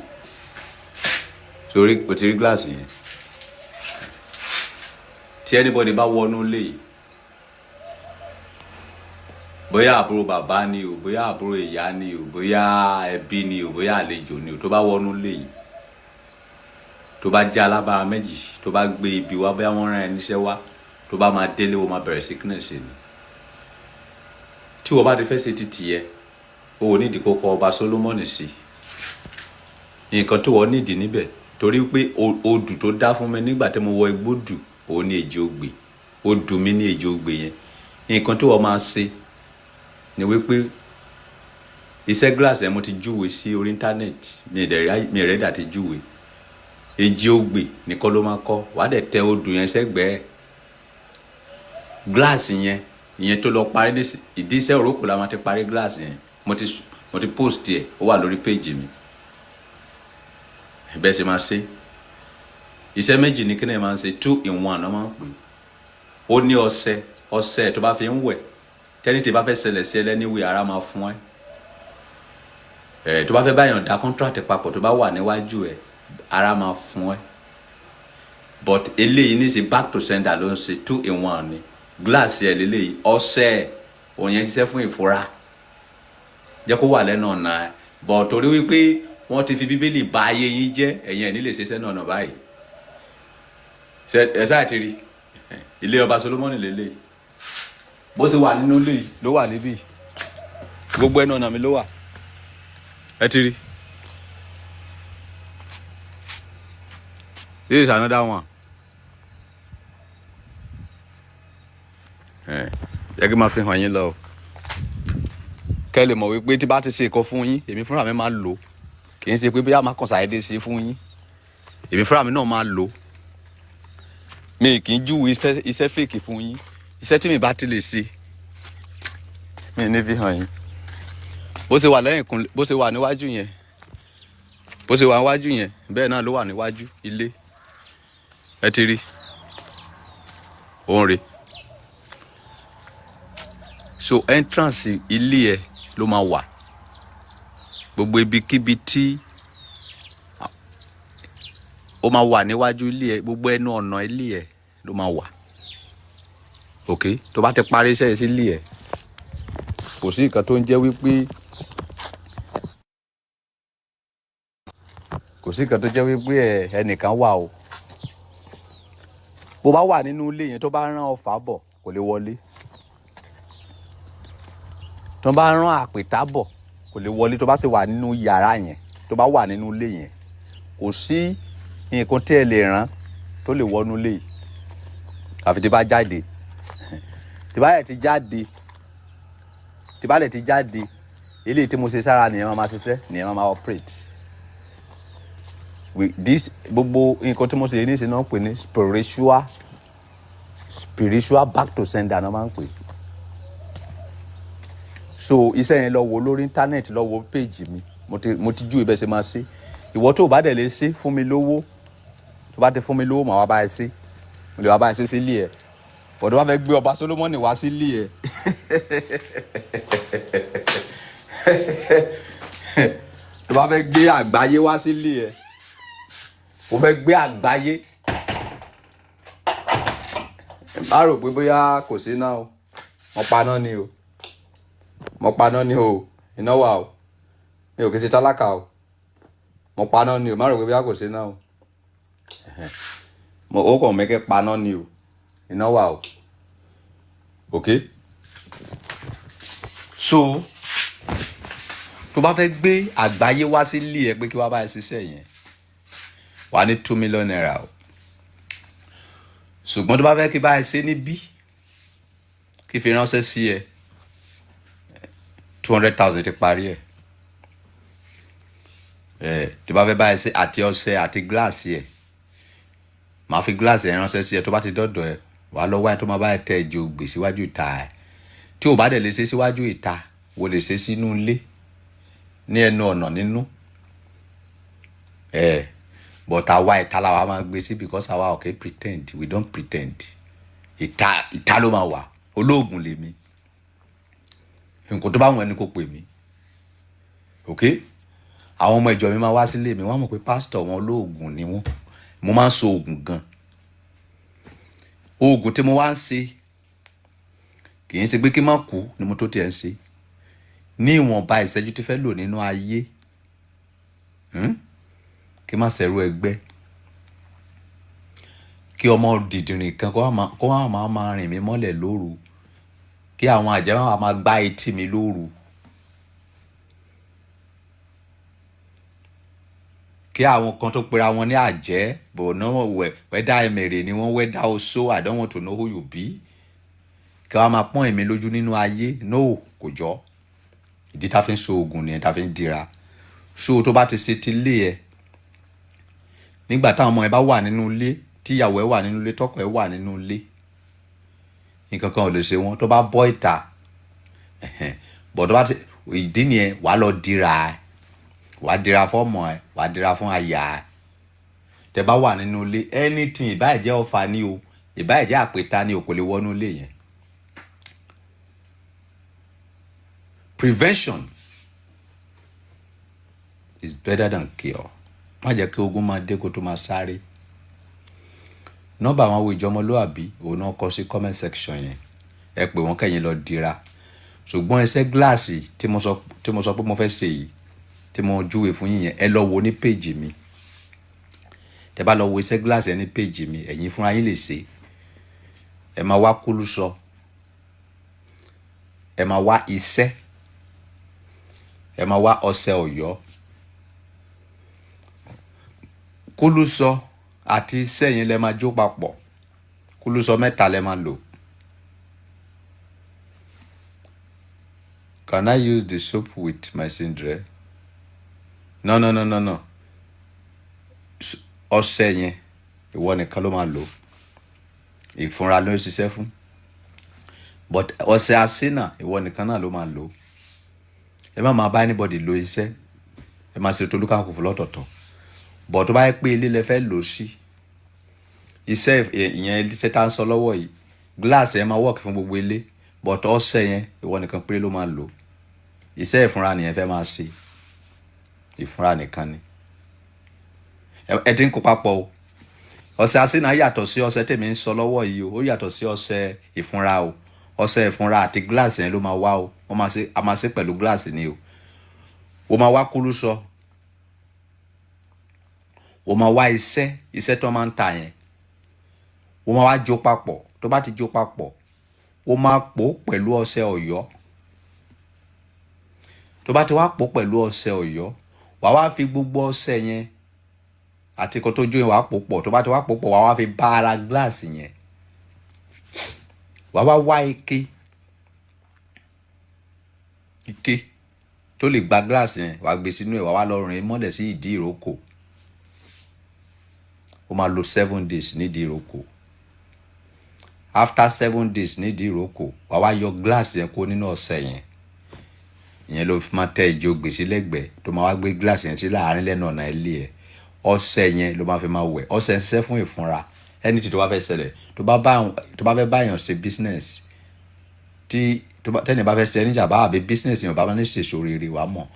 S2: sórí o ti rí gíláàsì yẹn tí anybody bá wọnú lé yìí bóyá àbúrò bàbá ni o bóyá àbúrò ìyá ni o bóyá ẹbí ni o bóyá àlejò ni o tó bá wọnú lé yìí tó bá jẹ́ alábàá méjì tó bá gbé ibi wá bóyá wọ́n rán ẹ níṣẹ́ wá tó bá máa délé o máa bẹ̀rẹ̀ sickness ni tí wọ́n bá ti fẹ́ ṣe títì yẹ o ò nídìí kó kọ ọba Solomon sí nǹkan tó wọ́n nídìí níbẹ̀ torí pé odù tó dá fún mi nígbà tí mo wọ igbó dù òun ní èjì ògbè odù mi ní èjì ògbè yẹn nǹkan tó wọ́n máa ṣe ni wípé iṣẹ́ gíláàsì yẹn mo ti júwe sí orí íńtánẹ́ẹ̀tì mi rẹ́dà ti júwe èjì ògbè nìkan ló máa kọ́ wàá dẹ̀ tẹ odù yẹn sẹ́gbẹ̀ẹ́ gíláàsì yẹn ìyẹn tó lọ parí ní ìdí iṣẹ́ òrókò la máa ti parí gíláàsì yẹn mo ti post ẹ̀ ó wà lórí péjì mi bẹ́ẹ̀ ṣe máa ṣe iṣẹ́ méjì ní kíni ẹ̀ máa ń ṣe 2 in 1 ló máa ń pè ó ní ọṣẹ tó bá fi ń wẹ̀ tẹ́ni tí bá fẹ́ ṣẹlẹ̀ sí ẹlẹ́niwé ara máa fún ẹ tó bá fẹ́ báyàn dá contract papọ̀ tó bá wà níwájú ẹ ara máa fún ẹ but eléyìí ní ṣe back to sender ló ń ṣe 2 in 1 ni gíláàsì ẹ lélẹ́yìí ọṣẹ òun yẹn ṣiṣẹ́ fún ìfura, jẹ́ kó wà lẹ́nu ọ̀nà ẹ̀. Bọ̀ torí wípé wọ́n ti fi bíbélì bà ayé yín jẹ́, ẹ̀yin ẹ̀ ní lè ṣe sẹ́nu ọ̀nà báyìí. Ẹ sáà ti rí ilé ọba Solomoni lélẹ̀, bó ṣe wà nínú ilé yìí ló wà níbí, gbogbo ẹnu ọ̀nà mi ló wà, ẹ ti rí. This is another one. Jẹ́ kí n máa fi hàn yín lọ, kẹ́ lè mọ̀ wípé tí bá ti ṣe nǹkan fún yín, èmi fúnra mi máa ń lò, kì í ṣe pé bí a máa kàn ṣàyẹ̀dẹ̀ ṣe fún yín, èmi fúnra mi náà máa lò. Mi kì í júwe iṣẹ́ fèkì fún yín, iṣẹ́ tí mi bá ti lè ṣe mi ní fi hàn yín. Bó ṣe wà lẹ́yìn, bó ṣe wà níwájú yẹn, bó ṣe wà níwájú yẹn, bẹ́ẹ̀ náà ló wà níwájú ilé, ẹ ti rí, òun rè. So entrance ilé ẹ ló máa wà, gbogbo ibikíbi tí ó máa wà níwájú ilé ẹ, gbogbo ẹnu ọ̀nà ilé ẹ ló máa wà. Ok, tó bá ti parí iṣẹ́ yẹn sí ilé ẹ, kò sí nǹkan tó ń jẹ́ wípé ẹnìkan wà o. Bó bá wà nínú ilé yẹn tó bá rán ọfà bọ̀ kò lè wọlé, tó bá rán àpètá bọ̀ kò lè wọlé. Tó bá sì wà nínú yàrá yẹn, tó bá wà nínú ilé yẹn, kò sí nǹkan tí ẹ lè rán tó lè wọnú ilé yìí, àfi tí bá jáde. Tí bá lè ti jáde, eléyìí tí mo ṣe sára nìyẹn máa ṣiṣẹ́, nìyẹn máa operate. With this, gbogbo nǹkan tí mo ṣe ní ìṣe náà ń pè ní spiritual back to sender náà máa ń pè. So iṣẹ́ yẹn lọ wo lórí íńtánẹ́ẹ̀tì, lọ wo péjì mi, mo ti jú ibẹ̀ ṣe máa ṣe. Ìwọ tó bá dẹ̀ lè ṣe fún mi lówó, tó bá ti fún mi lówó màá wá bá ẹ ṣe, mo lè wá bá ẹ ṣe sílé ẹ. Bọ̀dọ̀ wá fẹ́ gbé ọba Solomoni wá sílé ẹ tó bá fẹ́ gbé àgbáyé wá sílé ẹ, ó fẹ́ gbé àgbáyé, má rò pé bóyá kò sí náà o, mo paná ni o, iná wà o, mi ò kì í ṣe tálákà o, mo paná ni o, má rò pé bóyá kò sí náà o, ó kàn mẹ́kẹ́ paná ni o, iná wà o. Ok, so tó bá fẹ́ gbé àgbáyé wá sílé ẹ pé kí wá bá ẹ ṣiṣẹ́ yẹn, wà ní 2 million naira o. Ṣùgbọ́n tó bá fẹ́ kí bá ẹ ṣe níbí, kí fi ránṣẹ́ sí ẹ, 200,000 ti parí ẹ. Tó bá fẹ́ bá ẹ ṣe àti ọṣẹ àti gíláàsì ẹ, màá fi gíláàsì ẹ ránṣẹ́ sí ẹ. Tó bá ti dọ́dọ̀ ẹ, wàá lọ wá ẹ tó máa bá ẹ tẹ ẹ̀jẹ̀ ògbè síwájú ìta ẹ. Tí ò bá dẹ̀ lè ṣe síwájú ìta, wo lè ṣe sínú ilé ní ẹnu ọ̀nà nínú. But àwa ìta làwa máa gbé sí, because àwa ò kì í pretend, we don't pretend. Ìta ló máa wà, olóògùn lèmi, nǹkan tó bá wọn ẹni kò pè mí. Ok, àwọn ọmọ ìjọ mi máa wá sílé mi, wọ́n mọ̀ pé pásítọ̀ wọn olóògùn ni wọ́n. Mo máa ń so oògùn gan. Oògùn tí mo wá ń ṣe kì í ṣe pé kí n má kú ni mo tó tiẹ̀ ń ṣe. Ní ìwọ̀nba ìṣẹ́jú tí fẹ́ lò nínú ayé, kí n má ṣẹ̀rù ẹgbẹ́, kí ọmọ dìdìrìn kan kó máa rìn mí mọ́lẹ̀ lóru, kí àwọn àjẹ́ máa gbá etí mi lóru, kí àwọn kan tó pera wọn ní àjẹ́, but no, wẹ́dá ẹ̀mẹ̀rẹ̀ ni wọ́n, wẹ́dá oṣó, I don't want to know who you be, kí wọ́n máa pọ́n èmi lójú nínú ayé. No, kò jọ. Ìdí tá fi ń so oògùn nìyẹn, tá fi ń dira. So tó bá ti ṣe ti lé ẹ, nígbà táwọn ọmọ ẹ bá wà nínú ilé, tí ìyàwó ẹ wà nínú ilé, tọkọ ẹ wà nínú ilé, nǹkan kan ò lè ṣe wọn. Tó bá bọ́ ìta, but tó bá ti, ìdí nìyẹn, wàá lọ dira ẹ, wàá dira fún ọmọ ẹ, wàá dira fún aya ẹ. Tẹ bá wà nínú ilé, anything, ìbá jẹ́ ọfà ni o, ìbá jẹ́ àpèta ni o, kò lè wọnú ilé yẹn. Prevention is better than cure. Má jẹ́ kí ogun máa dé kó tó máa sáré. Nọ́mbà àwọn ìjọ ọmọlúàbí òun náà kọ sí comment section yẹn. Ẹ pè wọ́n kẹ́yìn lọ dira. ṣùgbọ́n iṣẹ́ gíláàsì tí mo sọ pé mo fẹ́ ṣe yìí tí mo júwe fún yín yẹn, ẹ lọ wo ní péjì mi. Tẹ́ bá lọ wo iṣẹ́ gíláàsì ẹ ní péjì mi, ẹ̀yin fúnra yín lè ṣe. Ẹ máa wá kúlùsọ, ẹ máa wá iṣẹ́, ẹ máa wá ọṣẹ Ọ̀yọ́. Kúlùsọ àti iṣẹ́ yẹn lẹ máa jó papọ̀. Kúlùsọ 3 lẹ máa lò. Can I use the soap with my sindre? No. Ọṣẹ yẹn ìwọ nìkan ló máa lò. Ìfúnra ló ń ṣiṣẹ́ fún. But ọṣẹ asínà ìwọ nìkan náà ló máa lò. Ẹ má máa bá anybody lo iṣẹ́. Ẹ máa ṣe tolúkàkù fún lọ́tọ̀ọ̀tọ̀. But tó bá yẹ pé ilé lẹ fẹ́ lò sí, iṣẹ́ ìyẹn iṣẹ́ tá ń sọ lọ́wọ́ yìí, glass ẹ máa work fún gbogbo ilé. But ọṣẹ yẹn ìwọ nìkan péré ló máa lò. Iṣẹ́ ìfúnra nìyẹn fẹ́ máa ṣe. Ìfúnra nìkan ni. Ẹ ti ń kó papọ̀ o. Ọṣẹ asínà yàtọ̀ sí ọṣẹ tèmi ń sọ lọ́wọ́ yìí o. Ó yàtọ̀ sí ọṣẹ ìfúnra o. Ọṣẹ ìfúnra àti glass yẹn ló máa wá o. A máa ṣe pẹ̀lú glass ni o. O máa wá kúlùsọ. O máa wá iṣẹ́ tó máa ń ta yẹn. O máa wá jó papọ̀. Tó bá ti jó papọ̀, o máa pò pẹ̀lú ọṣẹ Ọ̀yọ́. Tó bá ti wá pò pẹ̀lú ọṣẹ Ọ̀yọ́, wà wá fi gbogbo ọṣẹ yẹn àti kó tó jó yẹn wà pò pọ̀. Tó bá ti wá pò pọ̀, wà wá fi bá ara glass yẹn. Wà wá ike tó lè gba glass yẹn, wà gbé sínú ẹ̀, wà wá lọ rìn mọ́lẹ̀ sí ìdí ìrókò. O máa lò 7 days nídìí ìrókò. After 7 days nídìí ìrókò, wà wá yọ glass yẹn kó nínú ọṣẹ yẹn. Ìyẹn ló fi máa tẹ ìjọ gbèsè lẹ́gbẹ̀ẹ́ tó máa wá gbé glass yẹn sí láàárín lẹ́nu ọ̀nà ilé ẹ̀. Ọṣẹ yẹn ló máa fi máa wẹ̀. Ọṣẹ ń ṣiṣẹ́ fún ìfúnra. Anything tó bá fẹ́ ṣẹlẹ̀, tó bá fẹ́ báyàn ṣe business, tẹ́ni bá fẹ́ ṣe ẹnìjàmbá àbí business yẹn bá máa ní ṣèṣò rere wà mọ̀.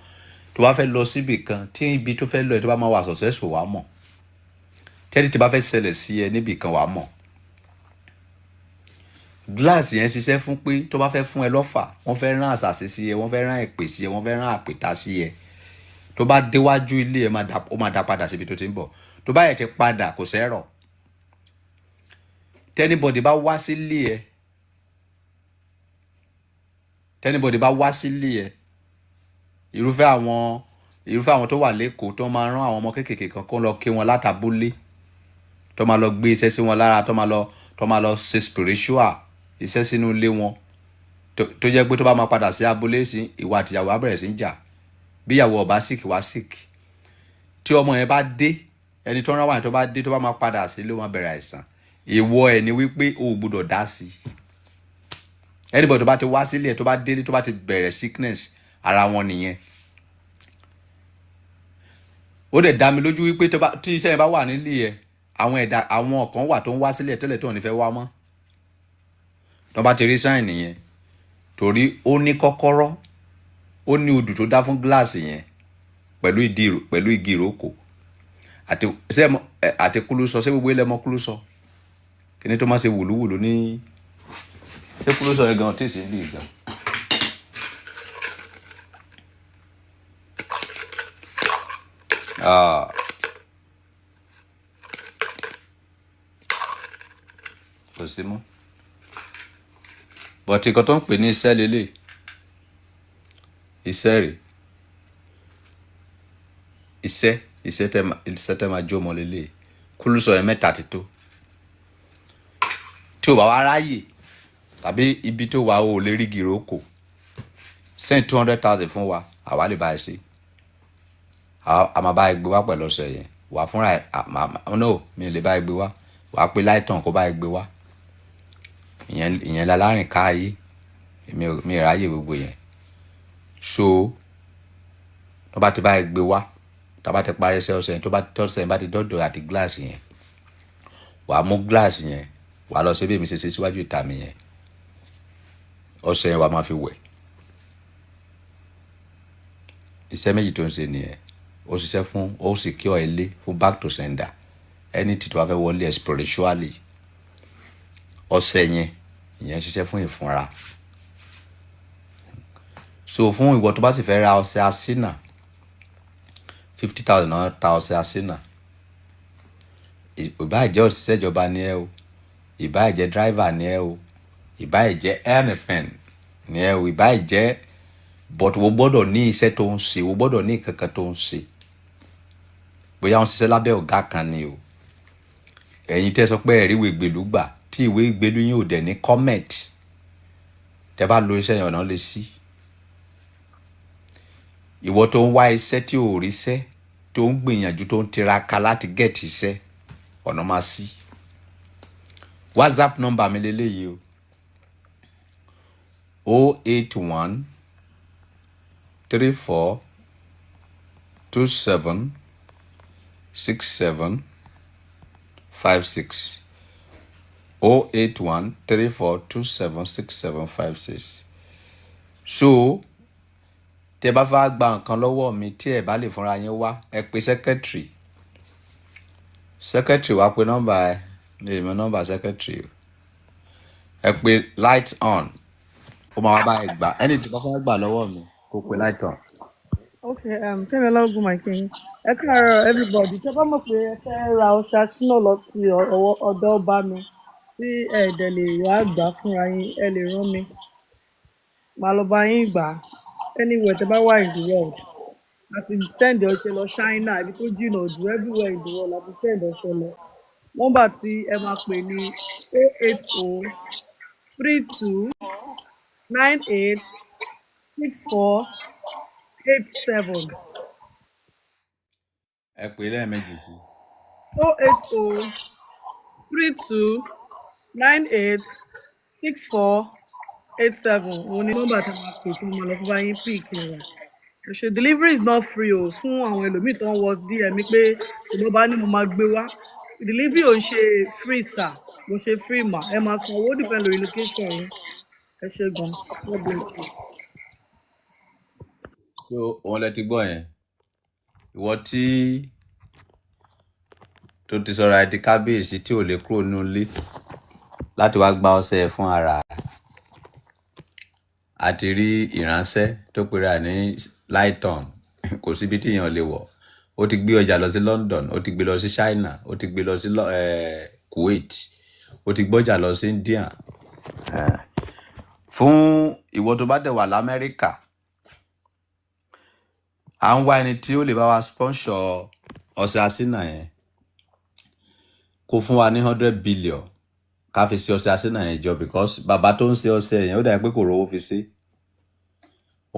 S2: Tó bá fẹ́ lọ síbì kan tí ibi tó fẹ́ lọ ẹ̀ tó bá máa wà successful wà mọ̀. Tẹ́ni tí bá fẹ́ ṣẹlẹ̀ sí ẹ níbì kan wà mọ̀. Glass yẹn ṣiṣẹ́ fún pé tó bá fẹ́ fún ẹ lọ́fà, wọ́n fẹ́ rán àṣàṣe sí ẹ, wọ́n fẹ́ rán èpè sí ẹ, wọ́n fẹ́ rán àpèta sí ẹ. Tó bá déwájú ilé ẹ ó máa dá padà síbi tó ti ń bọ̀. Tó bá yẹ ti padà kò sẹ́rọ̀. Tẹ́nibọ̀dì bá wá sílé ẹ, irúfẹ́ àwọn tó wà lẹ́kọ̀ọ́ tó máa rán àwọn ọmọ kéékèèké kan kó lọ kí wọn látàbúlé, tó máa lọ gbé iṣẹ́ sí wọn lára, tó máa lọ ṣe spiritual iṣẹ́ sínú ilé wọn, tó jẹ́ pé tó bá máa padà sí abúlé sí ìwà àtìyàwó á bẹ̀rẹ̀ sí ń jà. Bí ìyàwó ọba sick wá sick. Tí ọmọ yẹn bá dé, ẹni tó rán wá yẹn tó bá dé, tó bá máa padà sí ilé wọn bẹ̀rẹ̀ àìsàn. Ìwọ ẹ̀ ni wípé o ò gbọdọ̀ dá sí. Anybody tó bá ti wá sílé ẹ̀ tó bá délé tó bá ti bẹ̀rẹ̀ sickness, ara wọn nìyẹn. Ó dẹ̀ dá mi lójú wípé tí iṣẹ́ yẹn bá wà nílé ẹ̀, àwọn kan wà tó ń wá sílẹ̀ tẹ́lẹ̀ tó ní fẹ́ wá mọ́. Tó bá ti rí sign nìyẹn. Torí ó ní kọ́kọ́rọ́, ó ní odù tó dá fún glass yẹn pẹ̀lú igi ìrókò. Àti kúlùsọ, ṣé gbogbo ilẹ̀ mọ kúlùsọ? Kí ni tó máa ṣe wùlúwùlú ní ṣé kúlùsọ yẹn gan tí sì ń bí ìgbà. Kò sí mọ́. But nǹkan tó ń pè ní iṣẹ́ lélẹ̀. Iṣẹ́ rẹ̀. Iṣẹ́ tẹ́ máa jó mọ́ lélẹ̀. Kúlùsọ yẹn 3 ti tó. Tí o bá wá ráyè tàbí ibi tó wà o lè rí gìrókò, send 200,000 fún wa, àwa lè bá ẹ ṣe. A máa bá ẹ gbé wá pẹ̀lú ọṣẹ yẹn. Wà fúnra ẹ, no, mi lè bá ẹ gbé wá. Wà á pe Lighton kó bá ẹ gbé wá. Ìyẹn lálárìn ká ayé. Mi ráyè gbogbo yẹn. So tó bá ti bá ẹ gbé wá, tó bá ti parí iṣẹ́ ọṣẹ yẹn, ọṣẹ yẹn bá ti dọ́dọ̀ àti glass yẹn, wà á mú glass yẹn, wà á lọ síbi èmi ṣe síwájú ìta mi yẹn. Ọṣẹ yẹn wà á máa fi wẹ̀. Iṣẹ́ méjì tó ń ṣe nìyẹn. Ó ṣiṣẹ́ fún, ó secure ilé fún back to sender. Anything tó bá fẹ́ wọlé spiritually. Ọṣẹ yẹn, ìyẹn ṣiṣẹ́ fún ìfúnra. so fún ìwọ tó bá sì fẹ́ ra ọṣẹ asínà 50,000 náà ta ọṣẹ asínà. Ìbá jẹ́ òṣìṣẹ́ ìjọba ni ẹ o, ìbá jẹ́ driver ni ẹ o, ìbá jẹ́ anything ni ẹ o, ìbá jẹ́ but wo gbọ́dọ̀ ní iṣẹ́ tó ń ṣe, wo gbọ́dọ̀ ní kankan tó ń ṣe. Bóyá wọ́n ṣiṣẹ́ lábẹ́ ọ̀gá kan ni o. Ẹ̀yin tẹ́ sọ pé ẹ̀rí ìwé ìgbèlú gbà tí ìwé ìgbèlú yín ò dẹ̀ ní comment. Tẹ́ bá lo iṣẹ́ yẹn ọ̀nà lè sí. Ìwọ tó ń wá iṣẹ́ tí ò rí iṣẹ́, tó ń gbìyànjú tó ń tiraka láti get iṣẹ́, ọ̀nà máa sí. WhatsApp number mi lélẹ́yìí o 081 34 27 67 56 081 34 27 67 56. So tẹ́ bá fẹ́ gba nǹkan lọ́wọ́ mi tí ẹ bá lè fúnra yín wá, ẹ pe secretary wá pe nọ́mbà ẹ ní ìmọ̀ nọ́mbà secretary ẹ pe light on ó máa wá bá ẹ gbà ẹni tí bá fẹ́ gbà lọ́wọ́ mi kó pe light on.
S3: Okay, tell me along my king. Ẹ káàárọ̀ everybody. Tẹ́ bá mọ̀ pé ẹ fẹ́ ra ọṣẹ asínà lọ sí ọ̀dọ̀ ọba mi tí ẹ dẹ̀ lè wá gbà fúnra yín, ẹ lè rán mi. Màá lọ bá yín gbà anywhere tẹ́ bá wà in the world. Láti send ọṣẹ lọ China àbí tó jìnnà jù everywhere in the world láti send ọṣẹ lọ. Nọ́mbà tí ẹ máa pè ní 080 32 98 64 87.
S2: Ẹ pè lẹ́ẹ̀mejì sí.
S3: 080 32 98 64 87. Òun ni nọ́mbà tí a máa pè tí mo máa lọ fún báyìí pick rẹ̀. Ṣe delivery is not free o fún àwọn ẹlòmíì tó ń wọ DM mi pé ìlú bá ní mo máa gbé wá. Delivery ò ń ṣe free sir, mo ṣe free ma. Ẹ máa san owó depend lórí location yín. Ẹ ṣé gan. God bless you.
S2: So òun lẹ ti gbọ́ yẹn. Ìwọ tí tó ti sọ̀rọ̀ àìdí kábíyèsí tí ò lè kúrò nínú ilé láti wá gba ọṣẹ fún ara. A ti rí ìránṣẹ́ tó pera ní Lighton kò síbi tí èèyàn lè wọ̀. Ó ti gbé ọjà lọ sí London, ó ti gbé lọ sí China, ó ti gbé lọ sí Kuwait, ó ti gbọ́jà lọ sí India. Fún ìwọ tó bá dẹ̀ wà l'Amẹ́ríkà, à ń wá ẹni tí ó lè bá wa sponsor ọṣẹ asínà yẹn kó fún wa ní 100 billion ká fi ṣe ọṣẹ asínà yẹn jọ because bàbá tó ń ṣe ọṣẹ yẹn ó dà pé kò rówó fi ṣe.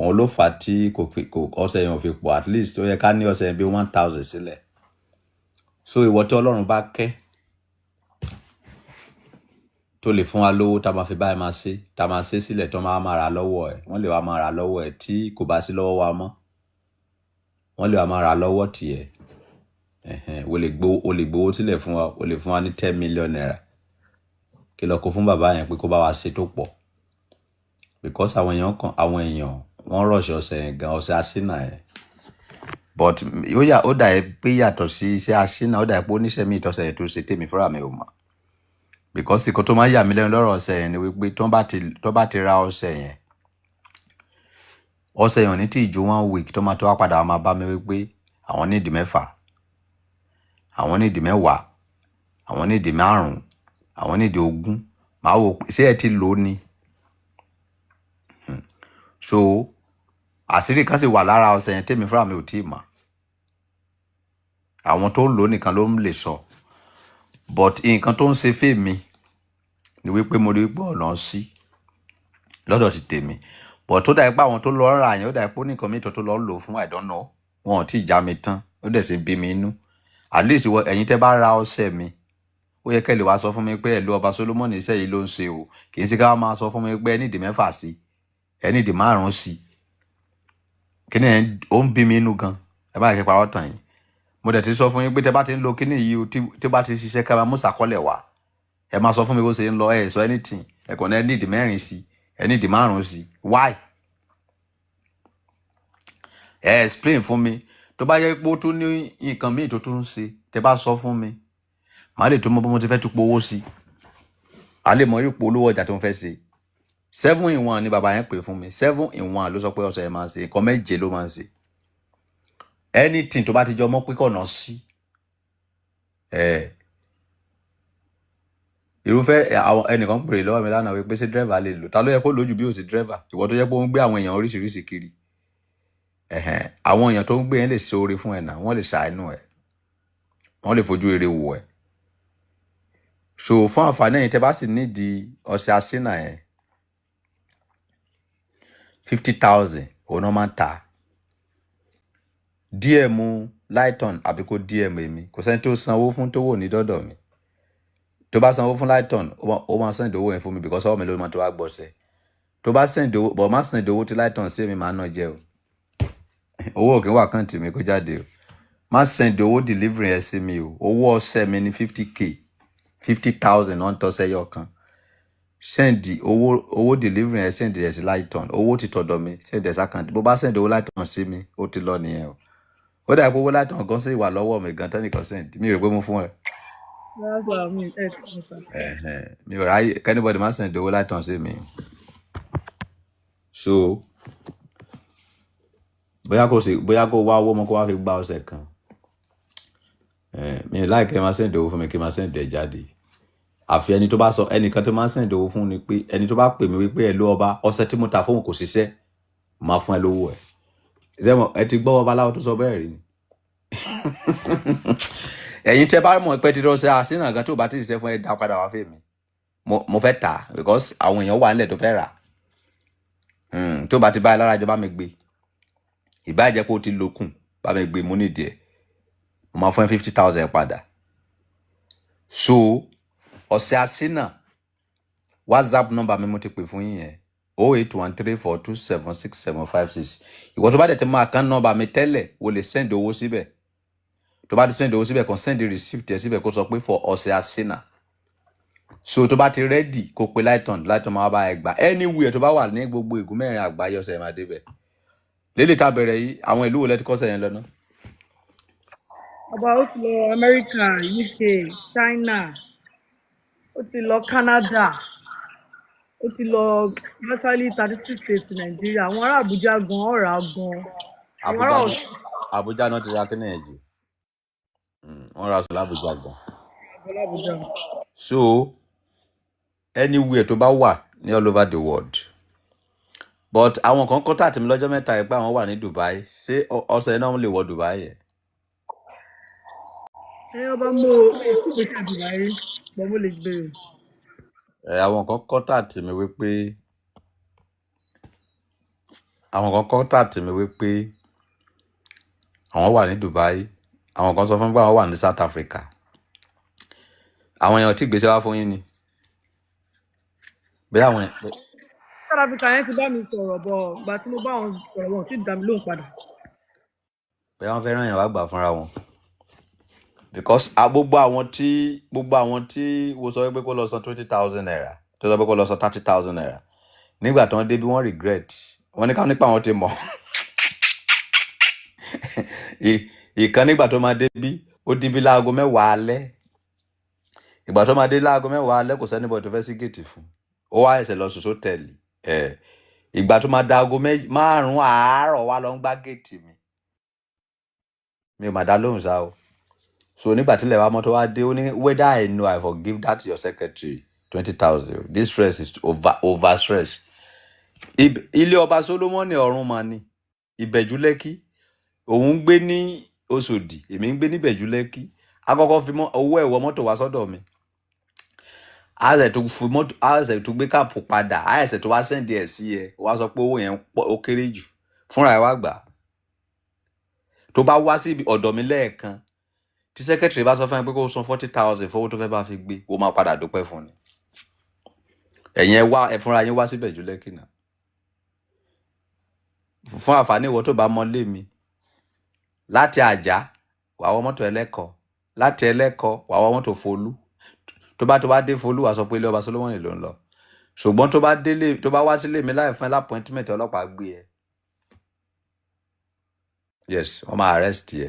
S2: Òun ló fà á tí ọṣẹ yẹn ò fi pọ̀, at least ó yẹ ká ní ọṣẹ yẹn bí 1,000 sílẹ̀. So ìwọ tí Ọlọ́run bá kẹ́ tó lè fún wa lówó tá a máa fi báyìí máa ṣe, tá a máa ṣe sílẹ̀ tó máa ra lọ́wọ́ ẹ̀, wọ́n lè wá máa ra lọ́wọ́ ẹ̀ tí kò bá sí lọ́wọ́ wa mọ́. Wọ́n lè wá máa ra lọ́wọ́ tiẹ̀. O lè gbowó sílẹ̀ fún wa, o lè fún wa ní 10 million naira. Kí lọ kó fún bàbá yẹn pé kó bá wa ṣe tó pọ̀. Because àwọn èèyàn wọ́n rọ̀ṣẹ̀ ọṣẹ yẹn gan, ọṣẹ asínà yẹn. But ó dà pé yàtọ̀ sí iṣẹ́ asínà, ó dà pé oníṣẹ́ mi ìtọ́sẹ̀ yẹn tó ṣe tèmi fúnra mi ò mọ̀. Because ìkọ́ tó máa yà mí lẹ́nu lọ́rọ̀ ọṣẹ yẹn ni wípé tó bá ti ra ọṣẹ yẹn ò ní tí ìjó 1 week tó máa tó wá padà máa bá mi wípé àwọn ní ìdí 6, àwọn ní ìdí 10, àwọn ní ìdí 5, àwọn ní ìdí 20. Màá wò ṣé ẹ ti lò ní. So àṣírí kan sì wà lára ọṣẹ yẹn tèmi fúnra mi ò tíì mọ̀. Àwọn tó ń lò nìkan ló ń lè sọ. But nǹkan tó ń ṣe fèmí ni wípé mo rí pé ọ̀nà sí lọ́dọ̀ ti tèmi. But tó dà pé àwọn tó lọ rà yẹn ó dà pé nìkan mi tó lọ lò fún I don't know. Wọn ò tí ì já mi tán. Ó dẹ̀ ṣe bí mi inú. At least ẹ̀yin tẹ́ bá ra ọṣẹ mi, ó yẹ kẹ́ lè wá sọ fún mi pé ẹ̀lú ọba Solomon iṣẹ́ yìí ló ń ṣe o. Kì í ṣe ká máa sọ fún mi pé ẹ ní ìdí 6 sí, ẹ ní ìdí 5 sí. Kíni ẹ̀ ó ń bí mi inú gan. Ẹ bá ṣe parọ́ tàn yín. Mo dẹ̀ ti sọ fún yín pé tẹ́ bá ti ń lo kíní yìí tí bá ti ṣiṣẹ́ ká máa mú ṣàkọọ́lẹ̀ wá. Ẹ máa sọ fún mi bó ṣe ń lọ, ẹ sọ anything. Ẹ kàn ní ìdí 4 sí, ẹ ní ìdí 5 sí. Why? Ẹ explain fún mi. Tó bá yẹ pé ó tún ní nǹkan míì tó tún ń ṣe, tẹ́ bá sọ fún mi. Màá lè tún mọ bí mo ti fẹ́ tún powó sí. A lè mọ irú polówó ọjà tó ń fẹ́ ṣe. 7-in-1 ni bàbá yẹn pè fún mi 7-in-1 ló sọ pé ọṣẹ yẹn máa ń ṣe nǹkan méje ló máa ń ṣe anything tó bá ti jọ mọ́ pé kọ̀nà sí irúfẹ́ àwọn ẹnìkan pèrè lọ́wọ́ mi lánàá wípé ṣé dírẹ́fà lè lò ta ló yẹ kó lójú bí ó sì dírẹ́fà ìwọ tó jẹ́ pé ó ń gbé àwọn èèyàn oríṣiríṣi kiri àwọn èèyàn tó ń gbé yẹn lè ṣe oore fún ẹ̀ náà wọ́n lè ṣàánú ẹ̀ wọ́n lè fojú rere wò ẹ̀ so fún àǹfààní ẹ̀yin tẹ́ bá sì nídìí ọṣẹ asínà yẹn 50,000 òun náà máa ń ta DM Lighton àbí kó DM èmi kò sẹ́ni tó sanwó fún tó wò ní dọ́dọ̀ mi tó bá sanwó fún Lighton ó máa send owó yẹn fún mi because ọwọ́ mi ló máa tó wá gbọ́sẹ̀ tó bá send owó bọ̀ má send owó tí Lighton sí èmi máa ná jẹ o owó òkè wà kàn tì mí kó jáde o má send owó delivery ẹ sí mi o owó ọṣẹ mi ní 50,000 50,000 náà ń tọ́sẹ̀ yọ kan send owó delivery ẹ send ẹ sí Lighton owó ti tọ̀dọ̀ mi send ẹ sí account bó bá send owó Lighton sí mi ó ti lọ nìyẹn o ó dà pé owó Lighton gan sí ìwà lọ́wọ́ mi gan tẹ́nìkan send mi rò pé mo fún ẹ.
S3: That's what I mean.
S2: Mi ò ráyè kẹ́nìbọ̀dì má send owó Lighton sí mi so bóyá kó wá owó mọ́ kó wá fi gba ọ̀sẹ̀ kan mi ò láìkẹ́ máa send owó fún mi kí n máa send ẹ̀ jáde àfi ẹni tó bá sọ ẹnìkan tó máa send owó fún ni pé ẹni tó bá pè mí wípé ẹ ló ọba ọṣẹ tí mo ta fóun kò ṣiṣẹ́ máa fún ẹ lówó ẹ ti gbọ́ babaláwo tó sọ bẹ́ẹ̀ rí ni ẹ̀yin tẹ́ bá mọ̀ pé ti rọ́ṣẹ́ àṣìnà gan tó bá ti ṣiṣẹ́ fún ẹ dá padà wá fèmí mo fẹ́ tà because àwọn èèyàn wà nílẹ̀ tó fẹ́ rà tó bá ti bá ẹ lára jọ bá mi gbé ìbáàjẹ́ pé ó ti lókun bá mi gbé mú nídìí ẹ̀ mo máa fún ẹ 50,000 padà so ọṣẹ àṣìnà WhatsApp number mi mo ti pè fún yín yẹn 08134276756 ìwọ tó bá dẹ̀ tẹ́ máa kán nọ́mbà mi tẹ́lẹ̀ o lè send owó síbẹ̀ tó bá ti send owó síbẹ̀ kan send receipt ẹ̀ síbẹ̀ kó sọ pé for ọṣẹ àṣìnà so tó bá ti ready kó pe Lighton máa bá ẹ gbà anywhere tó bá wà ní gbogbo ìgún mẹ́rin àgbáyé ọṣẹ máa débẹ̀ lélẹ̀ tá bẹ̀rẹ̀ yìí àwọn ìlú wo lẹ ti kọ́ṣẹ́ yẹn lọ́nà.
S3: Ọba ó ti lọ America, UK, China, ó ti lọ Canada, ó ti lọ virtually 36 states Nàìjíríà. Àwọn ará Àbújá gan ọ̀rà gan. Àwọn ará
S2: Àbújá náà ti ra kí nìyẹn jù wọ́n ra aṣọ l'Àbújá gan. So anywhere tó bá wà ní all over the world but àwọn kan contact mi lọ́jọ́ mẹ́ta yìí pé àwọn wà ní Dubai ṣé ọ̀sẹ̀ náà lè wọ Dubai yẹn.
S3: Ọba mo ìpèsè Dubai rí bọ́ mo lè bèrè.
S2: Àwọn kan contact mi wípé àwọn wà ní Dubai àwọn kan sọ fún mi pé àwọn wà ní South Africa àwọn èèyàn tí gbèsè wá fún yín ni bẹ́ẹ̀ àwọn
S3: South Africa yẹn ti bá mi sọ̀rọ̀ bọ̀ ìgbà tí mo bá wọn sọ̀rọ̀ wọn ò tí ì dá mi lóhùn padà.
S2: bẹ́ẹ̀ wọ́n fẹ́ràn èèyàn wá gbà fúnra wọn because gbogbo àwọn tí wo sọ pé kó lọ san 20,000 naira tó sọ pé kó lọ san 30,000 naira nígbà tí wọ́n dé bí wọ́n regret wọ́n ní ká nípa àwọn ti mọ̀ ìkan nígbà tó máa dé bí ó di bí láago 10 alẹ́ ìgbà tó máa dé láago 10 alẹ́ kò sẹ́ni bọ̀ tó fẹ́ sí gèètì fún ó wá ẹsẹ̀ lọ sùn sótẹ́ẹ̀lì ìgbà tó máa da aago 5 àárọ̀ wá lọ ń gbá gèètì mi ò má dá lóhùn sá o so nígbà tí ilẹ̀ wa mọ́tò wá dé ó ní whether I know I forgive that your secretary 20,000 this stress is over stress. Ilé ọba Solomon ọ̀run mà ní Ìbẹ̀jú Lẹ́kì òun gbé ní Òṣòdì èmi ń gbé ní Ìbẹ̀jú Lẹ́kì akọ́kọ́ fi owó ẹ̀wọ̀ mọ́tò wá sọ́dọ̀ mi àṣẹ tó gbé káàpù padà àṣẹ tó wá sẹ́ndì ẹ̀ sí ẹ wá sọ pé owó yẹn ó kéré jù fúnra ẹ̀ wá gbà tó bá wá sí ọ̀dọ̀ mi lẹ́ẹ̀kan tí sẹ́kẹ́tìrì bá sọ fún ẹ pé kó san 40,000 fowó tó fẹ́ bá fi gbé ó máa padà dúpẹ́ fún ni ẹ̀yin ẹ fúnra yín wá sí Ìbẹ̀jú Lẹ́kì náà fún àǹfààní ìwọ tó bá mọ́lé mi láti Àjà wàá wọ mọ́tò Ẹlẹ́kọ̀ láti Ẹlẹ́kọ̀ wàá wọ mọ́tò Folú tó bá dé Folú wàá sọ pé ilé ọba Solomon ló ń lọ ṣùgbọ́n tó bá wá sílé mi láì fún ẹ lápọ́ìntìmẹ̀t ọlọ́pàá gbé ẹ yes wọ́n máa arrest ẹ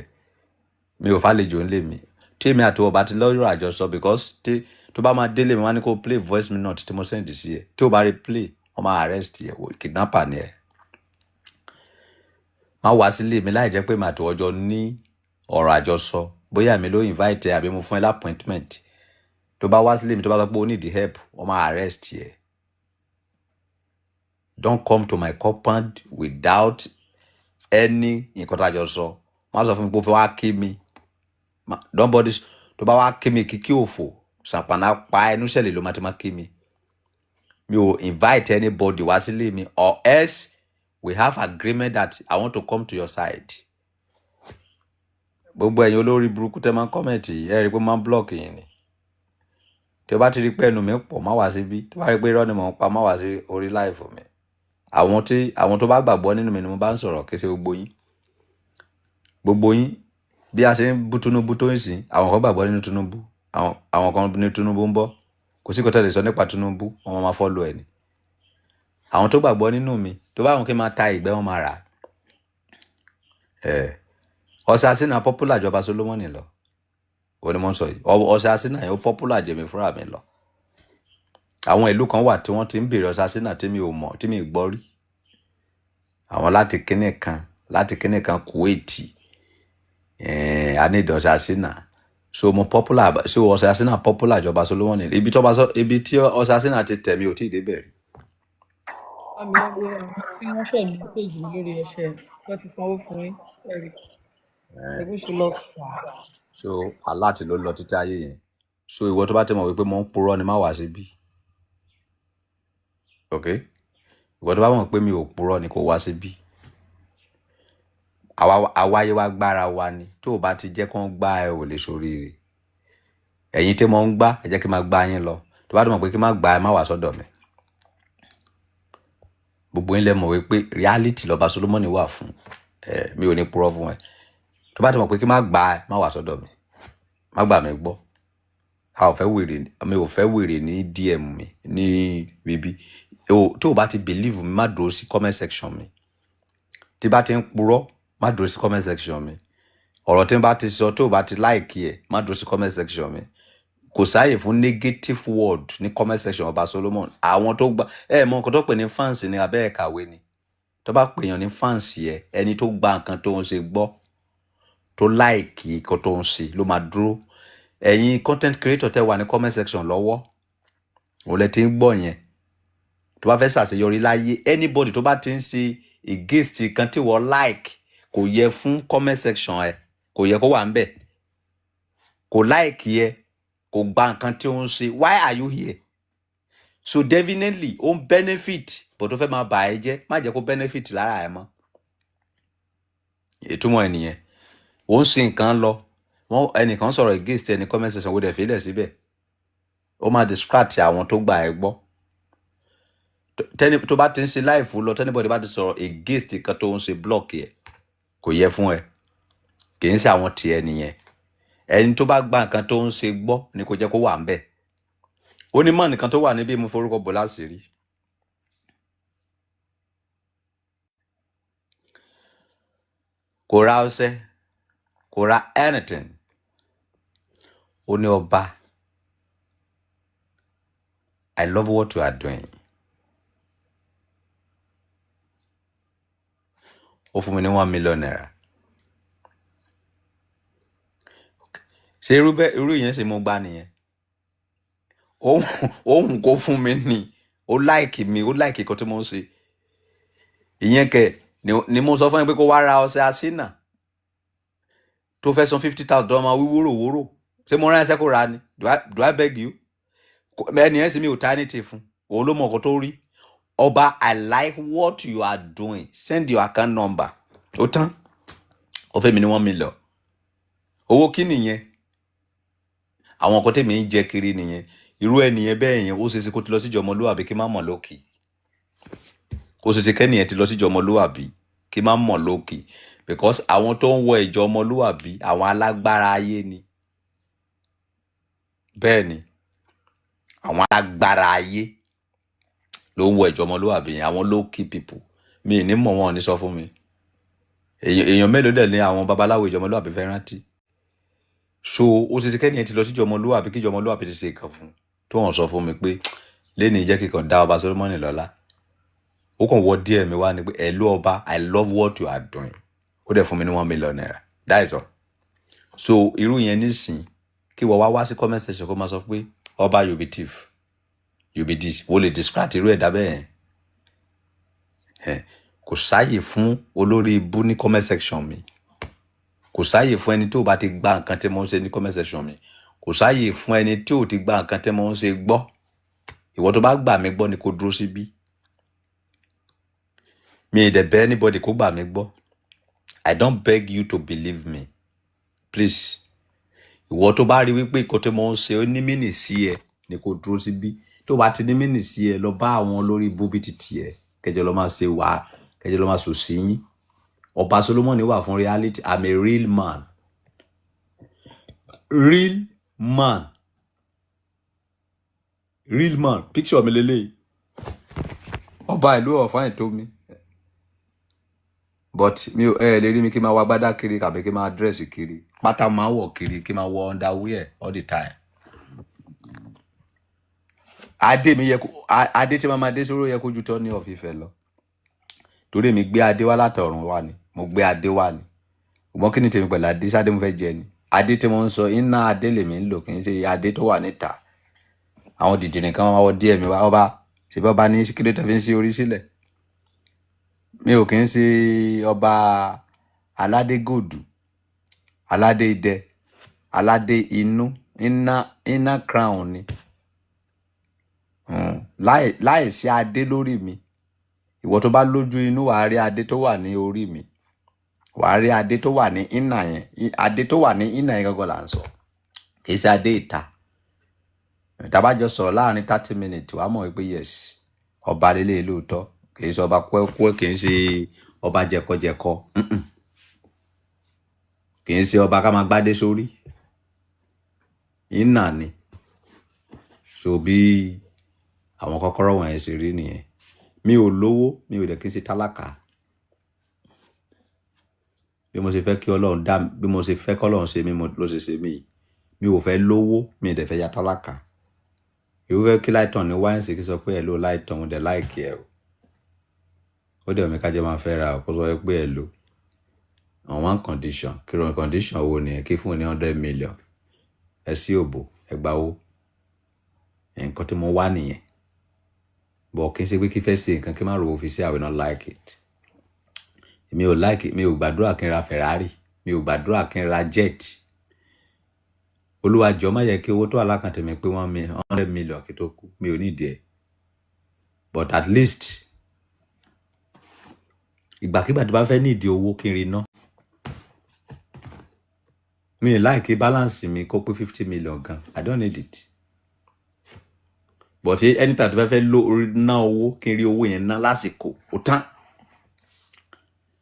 S2: mi ò fàlejò ńlé mi tí èmi àti ọba ti lọ́rọ̀ àjọsọ because tó bá máa délé mi wá ní kó play voice note tí mo send sí ẹ tí ó bá rí play wọ́n máa arrest ẹ kidnapper ni ẹ. má wá sílé mi láì jẹ́ pé màá tó ọjọ́ ní ọ̀rọ̀ àjọsọ bóyá mi ló invite ẹ àbí mo fún ẹ láppointment. tó bá wá sílé mi tó bá sọ pé o need help wọ́n máa arrest ẹ. Don't come to my compound without any nǹkan tó àjọsọ. má sọ fún mi pé o fẹ́ wá kí mi. Nobody tó bá wá kí mi kíkí òfò ṣàpàná pa ẹnu ṣẹlẹ̀ ló máa ti máa kí mi. Mi ò invite anybody wá sílé mi or else we have agreement that I want to come to your side. Gbogbo ẹ̀yin olórí burúkú tẹ́ máa ń kọ́mẹ̀ntì ẹ rí pé máa ń block yín ni. Tí o bá ti rí pé ẹnu mi pọ̀ má wá síbí. Tí o bá rí pé irọ́ ni mò ń pa má wá sí orí live mi. Àwọn tó bá gbàgbọ́ nínú mi ni mo bá ń sọ̀rọ̀ kì í ṣe gbogbo yín. Gbogbo yín bí a ṣe ń bú Tinubu tó ń sìn àwọn kan gbàgbọ́ nínú Tinubu àwọn kan ní Tinubu ń bọ̀ kò sí kò tẹ́lẹ̀ sọ nípa Tinubu wọ́n máa follow ẹ̀ ni. Àwọn tó gbàgbọ́ nínú mi tó bá wọn kí n máa ta ìgbẹ́ wọn máa rà. Ọ̀sẹ̀ àsínà popular jọba Solomon lọ òní mo ń sọ yìí ọ̀sẹ̀ àsínà yẹn ó popular jẹ̀mí fúnra mi lọ. Àwọn ìlú kan wà tí wọ́n ti ń bèrè ọ̀sẹ̀ àsínà tí mi ò mọ̀ tí mi ì gbọ́ rí. Àwọn láti kíní kan Kuwait a ní ọ̀sẹ̀ àsínà so mo popular so ọ̀sẹ̀ àsínà popular jọba Solomon ibi tí ọ̀sẹ̀ àsínà ti tẹ̀ mí ò tí ì débẹ̀ rí.
S3: àmì ẹgbẹ́ tí wọ́n ṣẹ̀ mẹ́sẹ̀jì lórí ẹ̀ṣẹ̀ wọ́n ti sanwó fún yín ẹ̀rí ẹ̀gbọ́n ṣe lọ sùn.
S2: So alert ló lọ títí ayé yẹn so ìwọ tó bá tẹ̀ mọ̀ wípé mo ń purọ́ ni má wá síbí. Ok ìwọ tó bá mọ̀ pé mi ò purọ́ ni kò wá síbí. Àwáyé wa gbára wa ni tó o bá ti jẹ́ kó ń gbá ẹ ò lè ṣoríire. Ẹ̀yin tí mo ń gbá ẹ jẹ́ kí n máa gbá yín lọ tó bá tẹ̀ mọ̀ pé kí n máa gbá ẹ má wá sọ́dọ̀ mi. Gbogbo yín lẹ mọ̀ wípé reality lọ́ba Solomon wà fún mi ò ní purọ́ fún ẹ. Tó bá ti mọ̀ pé kí n má gbà ẹ má wá sọ́dọ̀ mi má gbà mí gbọ́. Mi ò fẹ́ wèrè ní DM mi ní bíbí. Tó o bá ti believe mi má dúró sí comment section mi. Tí bá ti ń purọ́ má dúró sí comment section mi. Ọ̀rọ̀ tí n bá ti sọ tó o bá ti like ẹ má dúró sí comment section mi. Kò sáàyè fún negative word ní comment section ọba Solomon. Àwọn tó gba mọ nǹkan tó pè ní fans ni abẹ́ ẹ̀ kàwé ni. Tó bá pèèyàn ní fans yẹ ẹni tó gba nǹkan tó ń ṣe gbọ́ tó like nǹkan tó ń ṣe ló máa dúró. Ẹ̀yin content creator tẹ́ wà ní comment section lọ́wọ́ òun lẹ ti ń gbọ́ yẹn. Tó bá fẹ́ ṣàṣeyọrí láyé anybody tó bá ti ń ṣe against kan tí wọ́n like kò yẹ fún comment section ẹ kò yẹ kó wà ń bẹ̀. Kò like yẹ kò gba nǹkan tí ó ń ṣe. Why are you here? So definitely ó ń benefit but tó fẹ́ máa bà ẹ́ jẹ́ má jẹ́ kó benefit lára ẹ mọ́. Ìtumọ̀ ẹ̀ nìyẹn. Ó ń sin nǹkan lọ ẹnìkan sọ̀rọ̀ against ẹni comment section wo dẹ̀ fi lẹ̀ síbẹ̀. Ó máa distract àwọn tó gbà ẹ́ gbọ́. Tó bá ti ń ṣe live lọ tẹ́nibọ̀dì bá ti sọ̀rọ̀ against nǹkan tó ń ṣe block ẹ̀ kò yẹ fún ẹ. Kì í ṣe àwọn tiẹ̀ nìyẹn. Ẹni tó bá gba nǹkan tó ń ṣe gbọ́ ni kò jẹ́ kó wà ń bẹ̀. Ó ní mọ̀ nìkan tó wà níbí mo forúkọ bò láṣìírí. Kò ra ọṣẹ kò ra anything. Ó ní ọba I love what you are doing. Ó fún mi ní 1 million naira. Ṣé irú yẹn ṣe mo gbá nìyẹn? Òun kò fún mi ní ó like mi ó like nǹkan tí mo ń ṣe. Ìyẹn kẹ̀ ni mo sọ fún ẹ pé kó wá ra ọṣẹ àsínà tó fẹ́ san $50,000 máa wí wóró. Ṣé mo rán ẹsẹ̀ kó ra ni? Do I beg you? Ẹni ẹ̀ sì mi ò ta ní ti fún. Òun ló mọ̀ nǹkan tó rí. Ọba I like what you are doing. Send your account number. Ó tán. Ó fẹ́ mi ní 1 million. Owó kí nìyẹn? Àwọn nǹkan tèmi ń jẹ kiri nìyẹn. Irú ẹnìyẹn bẹ́ẹ̀ yẹn ó ṣe é ṣe kó ti lọ síjọ ọmọlúwàbí kí má mọ̀ lókì. Kó ṣe é ṣe kẹ́nìyẹn ti lọ síjọ ọmọlúwàbí kí má mọ̀ lókì. Because àwọn tó ń wọ ìjọ ọmọlúwàbí àwọn alágbára ayé ni. Bẹ́ẹ̀ ni àwọn alágbára ayé ló ń wọ ìjọ ọmọlúwàbí yẹn àwọn low key people. Mi ní mọ̀ wọn ní sọ fún mi. Èèyàn mélòó dẹ̀ ní àwọn babaláwo ìjọ ọmọlúwàbí fẹ́ rántí. So ó ṣe é ṣe kẹ́nìyẹn ti lọ síjọ ọmọlúwàbí kí ìjọ ọmọlúwàbí ti ṣe nǹkan fún tó hàn sọ fún mi pé lẹ́ni jẹ́ kíkan dá ọba Solomon lọ́lá ó kàn wọ díẹ̀ mi wá ni pé hello ọba, I love what you are doing. Ó dẹ̀ fún mi ní 1 million naira. That is all. So irú yẹn nísìn kí wọ́n wá sí comment section kó máa sọ pé ọba you be thief, you be this. Wọ́n lè distract irú ẹ̀dá bẹ́ẹ̀ yẹn. Kò sáàyè fún olórí ibú ní comment section mi. Kò sáàyè fún ẹni tí ò bá ti gba nǹkan tí mo ń ṣe ní comment section mi. Kò sáàyè fún ẹni tí ò ti gba nǹkan tí mo ń ṣe gbọ́. Ìwọ tó bá gbà mí gbọ́ ni kó dúró síbí. Mi ì dẹ̀ bẹ̀ anybody kó gbà mí gbọ́. I don't beg you to believe me. Please. Ìwọ tó bá rí wípé nǹkan tí mo ń ṣe ó ní mínì sí ẹ ni kó dúró síbí. Tó bá ti ní mínì sí ẹ lọ bá àwọn olórí bóbí títì ẹ. Kẹjọ lọ máa ṣe wà, kẹjọ lọ máa sùn sí yín. Ọba Solomon wà fún reality. I'm a real man. Real man. Real man. Picture mi lélẹ̀. Ọba ìlú ọ̀fà ẹ̀ tó mi. But mi ò lè rí mi kí n máa wá gbádá kiri kàbí kí n máa dress kiri. Pátá máa wọ̀ kiri kí n máa wọ underwear all the time. Adé mi yẹ kó adé tí màmá dé sórí yẹ kó ju tọ́ ní ọ̀fìfẹ́ lọ. Torí mi gbé adé wá látọ̀run wá ni. Mo gbé adé wá ni. Ṣùgbọ́n kí ni tèmi pẹ̀lú adé? Ṣáde mo fẹ́ jẹ ni. Adé tí mo ń sọ iná adé lèmi ń lò kì í ṣe adé tó wà níta. Àwọn dìdìrín kan máa wọ díẹ̀ mi wá ọba. Ṣé bá ní kí ló tẹ́ fi ń sí orí sílẹ̀? Mi ò kì í ṣe ọba aládé gòdù, aládé idẹ, aládé inú, iná crown ni. Láì sí adé lórí mi. Ìwọ tó bá lójú inú wàá rí adé tó wà ní orí mi. Wàá rí adé tó wà ní iná yẹn. Adé tó wà ní iná yẹn gangan là ń sọ. Kì í ṣe adé ìta. Tá bá jọ sọ̀rọ̀ láàrin 30 minutes wàá mọ̀ wípé yes, ọba lélẹ̀ lóòótọ́. Kì í ṣe ọba kúẹ́kúẹ́, kì í ṣe ọba jẹkọjẹkọ. Kì í ṣe ọba ká máa gbádé sórí. Iná ni. So bí àwọn kọ́kọ́rọ́ wọ̀nyẹn ṣe rí nìyẹn. Mi ò lówó, mi ò dẹ̀ kí n ṣe tálákà. Bí mo ṣe fẹ́ kí Ọlọ́run dá, bí mo ṣe fẹ́ kí Ọlọ́run ṣe mí ló ṣe ṣe mí. Mi ò fẹ́ lówó, mi ò dẹ̀ fẹ́ ya tálákà. Ìwọ fẹ́ kí láìtàn ní wáyé sí kí sọ pé hello láìtàn mo dẹ̀ láìkì ẹ o. Ó dẹ̀ omi kájẹ́ máa fẹ́ ra kó sọ pé hello. On one condition. Kí ló ń condition wo nìyẹn? Kí fún ní 100 million. Ẹ sí òbò, ẹ gbà owó. Nǹkan tí mo wá nìyẹn. Bọ̀ kí n ṣe pé kí fẹ́ ṣe nǹkan kí n má ro fi sí I will not like it. Mi ò like it. Mi ò gbàdúrà kí n ra Ferrari. Mi ò gbàdúrà kí n ra jet. Olúwa jọ̀ọ́ má jẹ́ kí owó tó wà lákàntì mi pé 100 million kí tó kú. Mi ò ní ìdí ẹ̀. But at least ìgbàkígbà tó bá fẹ́ ní ìdí owó kí n rí ná. Mi ò like balance mi kó pé 50 million gan. I don't need it. But anytime tó bá fẹ́ ná owó kí n rí owó yẹn ná lásìkò ó tán.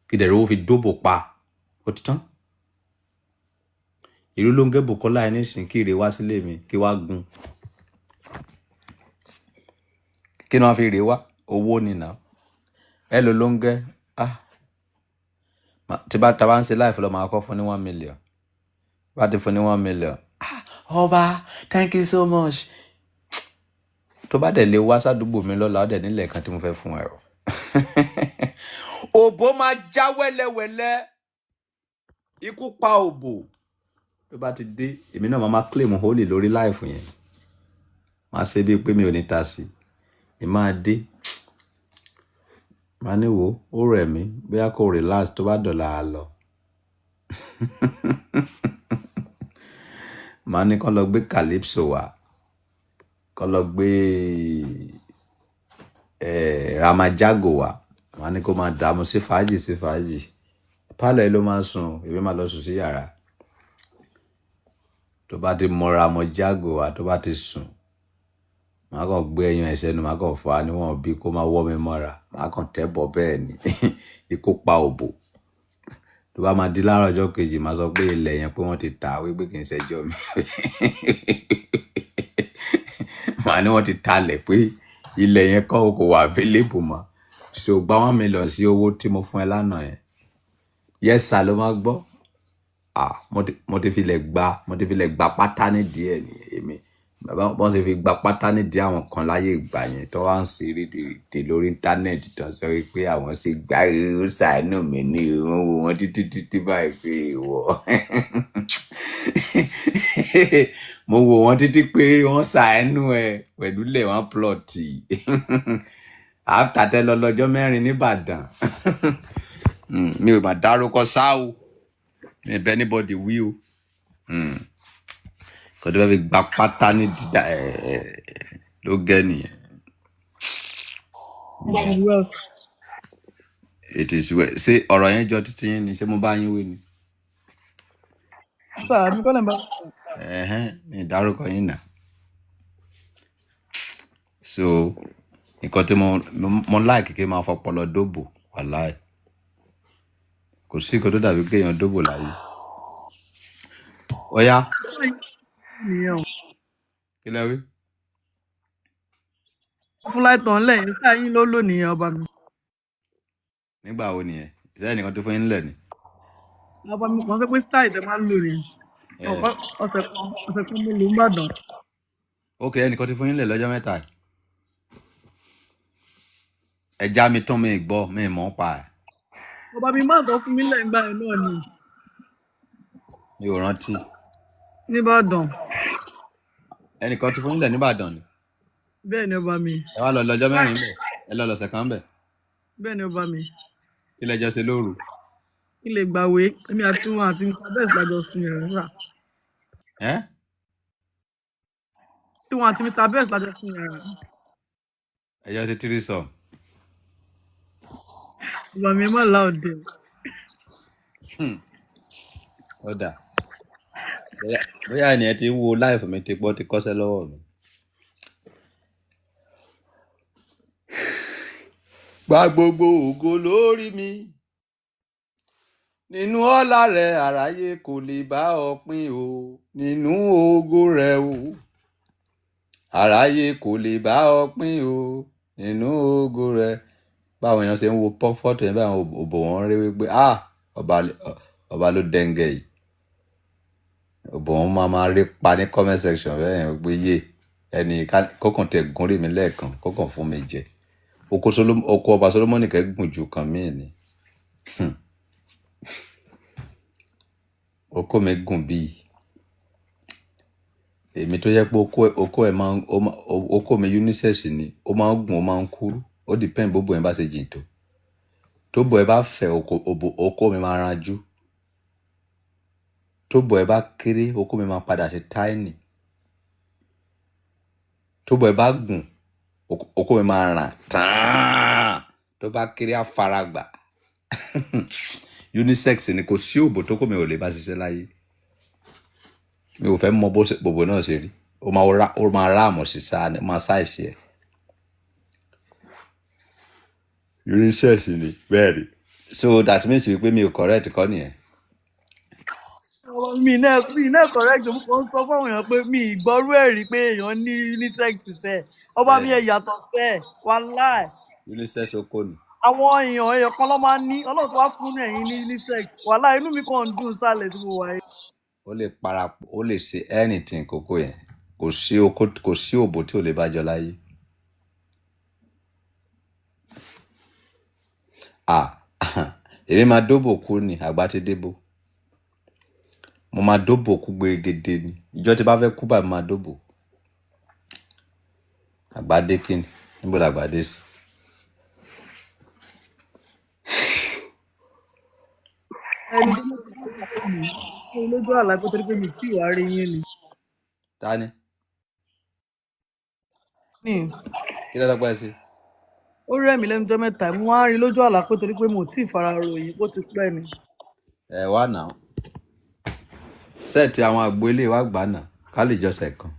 S2: Kí dẹ̀ owó fi dóbò pa ó ti tán. Ìlú ló ń gẹ́ Bùkọ́lá ẹni sìn kí ire wá sílé mi kí wá gun. Kí ni wọ́n fi ire wá? Owó ni náà. Ẹ ló ń gẹ́. Tí bá ta bá ń ṣe life lọ máa kọ́ fún ní 1 million. Bá ti fún ní 1 million. Ọba, thank you so much. Tó bá dẹ̀ lè wá sádùúgbò mi lọ́la ó dẹ̀ nílẹ̀ kan tí mo fẹ́ fún ẹ o. Òbò máa já wẹ́lẹ́wẹ́lẹ́. Ikú pa òbò. Tó bá ti dé, èmi náà máa claim holy lórí life yẹn. Máa ṣe bí pé mi ò ní ta sí. Èmi máa dé. Máa ní wo, ó rẹ̀ mí, bóyá kó relax tó bá dọ̀la á lọ. Máa ní kán lọ gbé calypso wá. Kán lọ gbé ramajago wá. Máa ní kó máa dààmú sí fàájì. Pálọ̀ ẹ ló máa sùn, èmi máa lọ sùn sí yàrá. Tó bá ti mọra jago wá, tó bá ti sùn. Màá kàn gbé ẹyin ẹsẹ̀ nu, màá kàn fà níwọ̀n bí kó máa wọ́ mi mọ́ra. Màá kàn tẹ́bọ̀ bẹ́ẹ̀ ni. Ikú pa òbò. Tó bá máa di láàárọ̀ ọjọ́ kejì, màá sọ pé ilẹ̀ yẹn pé wọ́n ti tà wípé kì í ṣẹjọ́ mi. Màá ní wọ́n ti talẹ̀ pé ilẹ̀ yẹn kọ́ kò wà available mọ́. So gba 1 million sí owó tí mo fún ẹ lánàá yẹn. Yes sir ló máa gbọ́. Mo ti fi lè gba pátá ní díẹ̀ ni èmi. bàbá wọn ṣe fi gba pátá nídìí àwọn kan láyé ìgbà yẹn tó wá ń ṣe rédèrèdè lórí íńtánẹ́ẹ̀tì tó ń sọ pé àwọn ṣe gbáre ó ṣàánú mi ní wọn wo wọn títí báyìí pé ìwọ mo wo wọn títí pé wọn ṣàánú ẹ pẹ̀lú lẹ̀ wọn plọ̀tì àtàtẹ lọ lọ́jọ́ mẹ́rin nìbàdàn mi ò mà dárúkọ sáà o mi bẹ anybody wí o kò tó fẹ́ fi gba pátá ní dídá ló gẹ́ nìyẹn.
S3: Well,
S2: it is well ṣé ọ̀rọ̀ yẹn jọ títí yín ni ṣé mo bá yín wí ni.
S3: sir, mi kọ́ lè bá
S2: mi dárúkọ yín nà. So nǹkan tí mo láìkì kí n máa fọpọlọ dóbò wàláì kò sí nǹkan tó dàbí kéèyàn dóbò láyé. Ọ̀yá
S3: nìyẹn o.
S2: kí lẹ wí.
S3: Fún láìtàn lẹ́yìn sáà yín ló lò nìyẹn ọba mi.
S2: Nígbà wo nìyẹn ìṣẹ́yìn nìkan tó fún yín nílẹ̀ ni.
S3: Ọba mi kàn sọ pé sáà ìtẹ̀ máa ń lò nìyẹn. Ọ̀sẹ̀ kan mo lò ń bàdàn.
S2: Ok ẹnìkan tó fún yín nílẹ̀ lọ́jọ́ mẹ́ta yìí. Ẹja mi tán mi gbọ́ mi mọ̀ pa ẹ̀.
S3: Ọba mi máa tọ́ fún mi lẹ́yìn gbà yẹn náà ni.
S2: Mi ò rántí.
S3: Níbàdàn.
S2: Ẹnìkan tó fún yín nílẹ̀ níbàdàn ni.
S3: Bẹ́ẹ̀ ni ọba mi.
S2: Ẹ wá lọ lọ́jọ́ mẹ́rin bẹ̀ ẹ lọ lọ́sẹ̀ kan bẹ̀.
S3: Bẹ́ẹ̀ ni ọba mi.
S2: Kí lẹ jọ ṣe lóru.
S3: Ilé ìgbàwé èmi àti wọn àti Mr. Best lájọ sùn yẹn rà. Tí wọn àti Mr. Best lájọ sùn yẹn rà.
S2: Ẹ jọ ṣe tírí sọ.
S3: Ọba mi má láòdè.
S2: Ó dà bóyá ènìyàn ti wo láìfù mi ti pọ́ ti kọ́sẹ́ lọ́wọ́ mi. Gba gbogbo ògo lórí mi nínú ọlá rẹ àráyé kò lè bá ọ pín o nínú ògo rẹ o àráyé kò lè bá ọ pín o nínú ògo rẹ. Báwọn èèyàn ṣe ń wo fọ́tò yẹn báwọn òbò wọn rí wípé ọba ló dẹ́ngẹ̀ yìí. Òbò wọn máa rí pa ní comment section bẹ́ẹ̀ yẹn wípé yé ẹni kókàn tẹ gún rí mi lẹ́ẹ̀kan kókàn fún mi jẹ. Oko ọba Solomoni kẹ́ gùn ju kan míì ni. Oko mi gùn bíi èmi tó yẹ pé oko mi unisex ni ó máa ń gùn ó máa ń kúrú ó depend bóbó yẹn bá ṣe jìn tó bọ̀ ẹ bá fẹ̀ oko mi máa ranjú tó bọ̀ ẹ bá kéré oko mi máa padà sí tiny tó bọ̀ ẹ bá gùn oko mi máa ràn tán tó bá kéré àfaragbà unisex ni kò sí òbò tó kó mi ò lè bá ṣiṣẹ́ láyé mi ò fẹ́ mọ bòbò náà ṣe rí ó máa rá àmọ̀ sí sáà máa ṣàìsí ẹ̀ unisex ni bẹ́ẹ̀ rí so that means pé mi ò correct kọ́ nìyẹn.
S3: Mi náà correct mo kàn ń sọ fún àwọn èèyàn pé mi ìgbọ́rú ẹ̀ rí pé èèyàn ní unisex sẹ́ ọba mi ẹ̀ yàtọ̀ sẹ́ wàláì.
S2: unisex oko ni.
S3: Àwọn èèyàn kan ló máa ń ní ọlọ́run tó wá fún ẹ̀yin ní unisex wàláì inú mi kàn ń dùn sálẹ̀ tí mo wà yìí.
S2: Ó lè parapọ̀ ó lè ṣe anything kókó yẹn kò sí òbò tí ò lè bá jọ láyé. Èmi máa dóbò kú ni àgbà ti débò mo máa dóbò kú gbèrègèdè ni ìjọ tí bá fẹ́ kú báyìí máa dóbò àgbà dé kíni níbo làgbà dé sí.
S3: Ẹni tó mọ̀ lójú àlá pé torí pé mi tí ìwà rí yín ni.
S2: Ta ni. Kí ló lọ́gbà sí.
S3: Ó rẹ̀ mí lẹ́nu ọjọ́ mẹ́ta mo wá rí lójú àlá pé torí pé mo tí ì fara ròyìn ó ti pẹ́ ni.
S2: Ẹ wá náà sẹ́ẹ̀tì àwọn àgbo ilé wa gbà náà ká lè jọ́sẹ̀ kan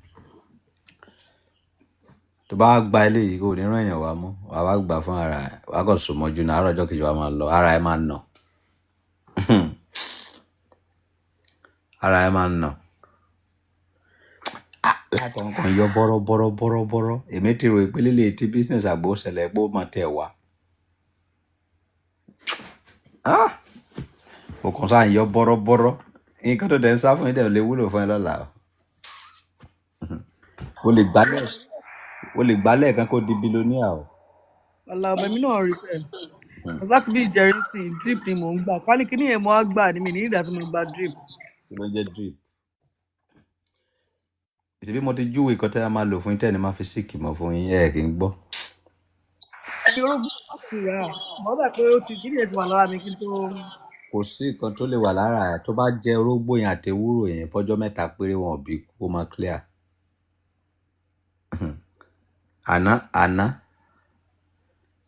S2: tó bá gba eléyìí kò ní ràn èèyàn wá mọ́ wà wá gbà fún ara ẹ̀ wá kàn sùn mọ́jú náà àárọ̀ ọjọ́ kejì wa máa lọ ara ẹ̀ máa nà ara ẹ̀ máa nà látọ̀kan yọ bọ́rọ́ èmi ti rò ìpele lè ti business àgbo ṣẹlẹ̀ pé ó máa tẹ̀ wá òkàn sáà ń yọ bọ́rọ́ nǹkan tó dẹ̀ ń sá fún yín dẹ̀ lè wúlò fún ẹ lọ́la o o lè gbálẹ̀ kan kó di billionaire o.
S3: Ọ̀làwọ̀ mi náà rí bẹ́ẹ̀. Láti bí ìjẹrin sí drip ni mò ń gbà. Ká ní kíní yẹn mo á gbà ní mi ní ìdá tí mo gba drip.
S2: Kí ló ń jẹ́ drip? Ìṣèbí mo ti júwe ìkọ́ tẹ́ a máa lò fún tẹ́ ẹ̀ ní máa fi síìkì mọ́ fún yín ẹ̀ kì í gbọ́.
S3: Ẹni orógbó ti rà á. Mo gbà pé ó ti kíní yẹn ti wà lára mi kí n tó.
S2: Kò sí nǹkan tó lè wà lára ẹ̀ tó bá jẹ́ orógbó yẹn àti ewúro yẹn fọ́jọ́ 3 péré wọn ò bí kó máa clear. Àná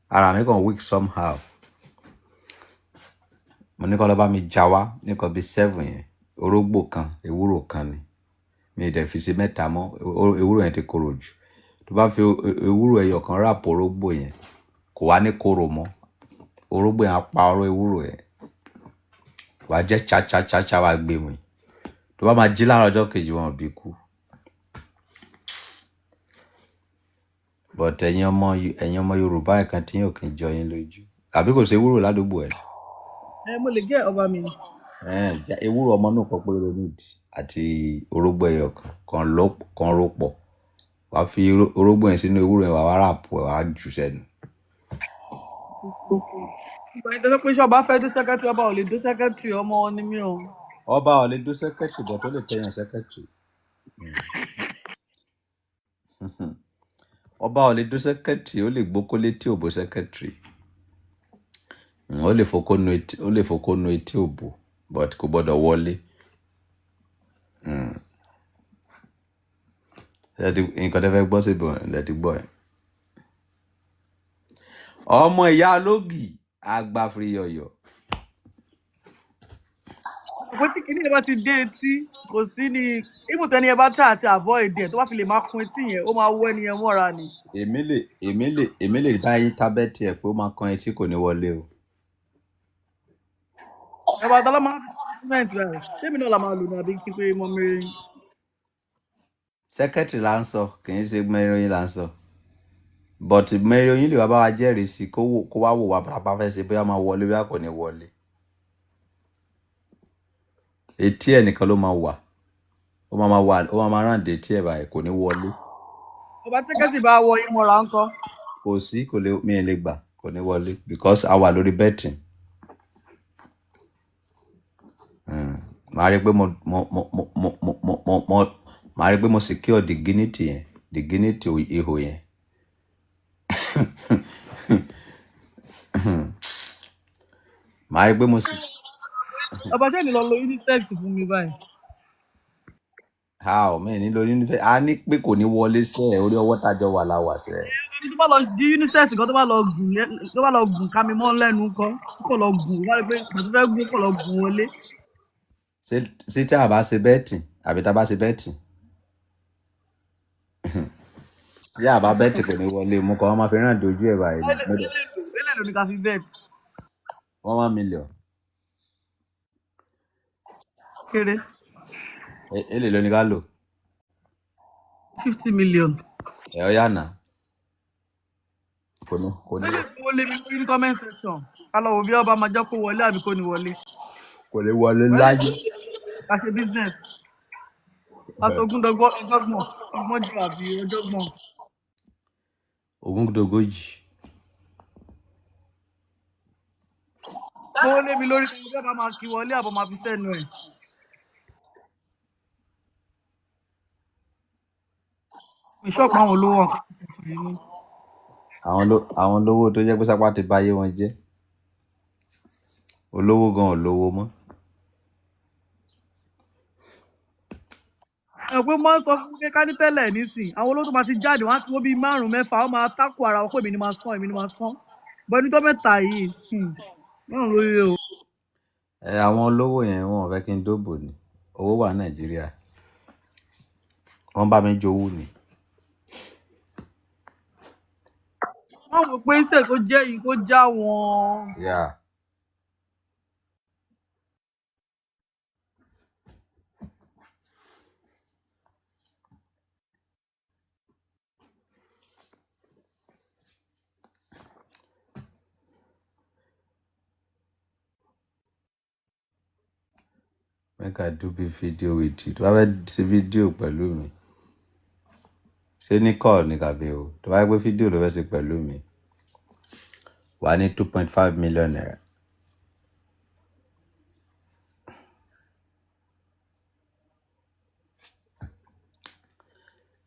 S2: ara mi kàn weak somehow. Mo ní kó lọ bá mi já wá nìkan bí 7 yẹn orógbó kan ewúro kan ni mi dẹ̀ fi sí 3 mọ́ ewúro yẹn ti korò jù tó bá fi ewúro ẹyọ kan ràpò orógbó yẹn kò wá ní korò mọ́ orógbó yẹn á pa ọ̀rọ̀ ewúro yẹn wàá jẹ́ cha wàá gbé mi tó bá máa jí láàárọ̀ ọjọ́ kejì wọn bí kú. But ẹ̀yin ọmọ Yorùbá ẹ̀kan tí yóò kí n jọ yín lójú àbí kò sí ewúro ládùúgbò ẹ̀.
S3: Mo lè gé ọba mi.
S2: Ewúro ọmọ náà kọ pé ronúdì àti orógbó ẹyọ kan ró pọ̀ wàá fi orógbó yẹn sínú ewúro yẹn wàá ràpò ẹ̀ wàá jù sẹ́nu.
S3: Ìgbà yẹn tó sọ pé ṣọba fẹ́ dún sẹ́kẹ́tìrì ọba ò lè dún sẹ́kẹ́tìrì ọmọ ni mí o.
S2: Ọba ò lè dún sẹ́kẹ́tìrì bọ̀ tó lè tẹ̀yàn sẹ́kẹ́tìrì. Ọba ò lè dún sẹ́kẹ́tìrì ó lè gbókó létí òbò sẹ́kẹ́tìrì ó lè fokó nu etí òbò but kò gbọ́dọ̀ wọlé. Nǹkan tẹ́ fẹ́ gbọ́ sí ibò ẹ̀ ti gbọ́ ẹ̀. Ọmọ ìyá lógì agbáfiri yọ̀yọ̀.
S3: Òpó tí kìíní yẹn bá ti dé etí kò sí ní ibùtẹ́ni ẹ bá tà àti avoid ẹ̀ tó bá fi lè máa kun etí yẹn ó máa wọ́ ẹni yẹn mọ́ra ni.
S2: Èmi lè bá yín tábẹ́ẹ̀tì ẹ̀ pé ó máa kan etí kò ní wọlé o.
S3: Ẹ̀bà àtàlọ́ máa ń fi sẹ́ńtì rẹ̀ ṣémi náà la máa lò ní àbí kí pé mọ́ mẹ́rin.
S2: Sẹ́kẹ́tìrì là ń sọ kì í ṣe mẹ́rin là ń sọ but mẹ́rin lè wá bá wa jẹ́rìí sí kó wá wò wá bá fẹ́ ṣe bóyá máa wọlé bóyá kò ní wọlé. Etí ẹ̀ nìkan ló máa wà ó máa rán dé etí ẹ̀ báyìí kò ní wọlé.
S3: Ọba sẹ́kẹ́tì bá wọ ìmọ̀ra ńkọ́.
S2: Kò sí mi lè gbà kò ní wọlé because a wà lórí betting. Màá rí pé màá rí pé mo secure dignity ihò yẹn. Màá rí pé mo sì.
S3: Ọba ṣé ni lọ lo unisex fún mi báyìí.
S2: How mi ní lórí unisex a ní pé kò ní wọlé sẹ́ orí ọwọ́ tàjọ wà láwà sẹ́.
S3: Tó bá lọ di unisex kan tó bá lọ gùn ká mi mọ́ lẹ́nu kọ́ kó lọ gùn wá rí pé àti fẹ́ gùn kó lọ gùn wọlé.
S2: Ṣé tí a bá ṣe bẹ́ẹ̀tì àbí tá a bá ṣe bẹ́ẹ̀tì tí a bá bẹ́ẹ̀tì kò ní wọlé mo kàn wọ́n máa fi rán dojú ẹ̀ báyìí.
S3: Èlé ló ní ká fi bẹ́ẹ̀tì.
S2: 1 million.
S3: Kéré.
S2: Èlé ló ní ká lò.
S3: 50 million.
S2: Ẹ̀ ọ́ yà náà. Kò ní.
S3: Ó lé mi ní comment section ká lọ wo bí ọba máa jẹ́ kó wọlé àbí kò ní wọlé.
S2: Kò lè wọlé láyé.
S3: Ká ṣe business. Ọgbọ́n jù àbí ọjọ́gbọ̀n.
S2: Ogundogójì.
S3: Ó lé mi lórí kí ọba máa kí wọlé àbọ̀ máa fi sẹ́nu ẹ̀. Ìṣọ́pọ̀ àwọn olówó ọ̀kan.
S2: Àwọn olówó tó jẹ́ pé sápá ti báyé wọn jẹ́ olówó gan olówó mọ́.
S3: Pé máa ń sọ fún pé ká ní tẹ́lẹ̀ nísìn àwọn olówó tó máa ti jáde wọ́n á ti wọ́n bíi 5-6 wọ́n máa tákù ara wọn pé èmi ni máa san bọ́ ẹni tó mẹ́ta yìí náà lórí o.
S2: Àwọn olówó yẹn wọn ò fẹ́ kí n dóbò ni owó wà Nàìjíríà wọ́n bá mi jowú ni.
S3: Wọ́n mọ̀ pé iṣẹ́ tó jẹ́ yìí kó já wọn.
S2: Yeah. Make I do big video with you. Do I have a video pẹ̀lú mi? ṣé ní call ní kàbí o tó bá yẹ pé fídíò ló fẹ́ ṣe pẹ̀lú mi wà ní 2.5 million naira.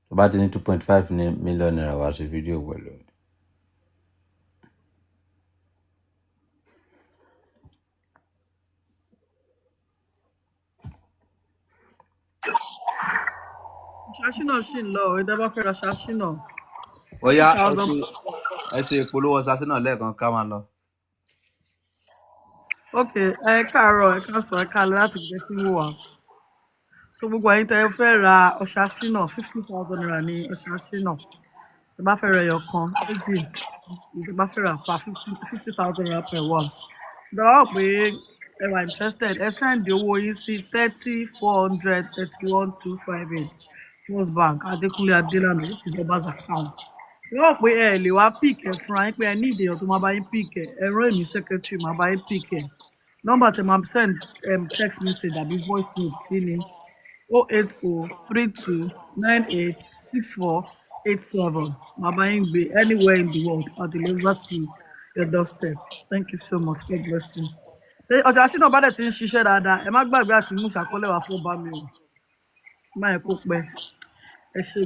S2: tó bá ti ní 2.5 million naira wà ṣe fídíò pẹ̀lú mi.
S3: Ṣáṣínà ṣì ń lọ ẹ̀ tẹ́ bá fẹ́ ra ṣáṣínà.
S2: ó yá ẹ ṣe ìpolówó ṣáṣínà lẹ́ẹ̀kan ká máa lọ.
S3: Ok, ẹ káàárọ̀ ẹ káàsán ẹ káalẹ́ láti gbé sí wò wá. So gbogbo ẹ̀yin tẹ́ fẹ́ ra ọṣà ṣínà 50,000 naira ní ọṣà ṣínà. Tẹ́ bá fẹ́ ra ẹyọ kan méjì tẹ́ bá fẹ́ ra pa 50,000 naira per one. Dọ́wọ́ pé ẹ wà interested ẹ send owó yín sí 30,400 31,258 First Bank Adékúnlé Adélànà which is Oba's account. Dọ́wọ́ pé ẹ lè wá pick ẹ fúnra yín pé ẹ ní ìdèyàn tó máa bá yín pick ẹ rán èmi secretary máa bá yín pick ẹ. Nọ́mbà tẹ́ máa send text message àbí voice note sí ni 08032986487. Máa bá yín gbé anywhere in the world I'll deliver to your doorstep. Thank you so much. God bless you. Ọjà ṣínà bá dẹ̀ ti ń ṣiṣẹ́ dáadáa ẹ má gbàgbé àti mú ìṣàkọọ́lẹ̀ wá fún ọba mi o. Má ẹ kó pẹ́ ẹ ṣe.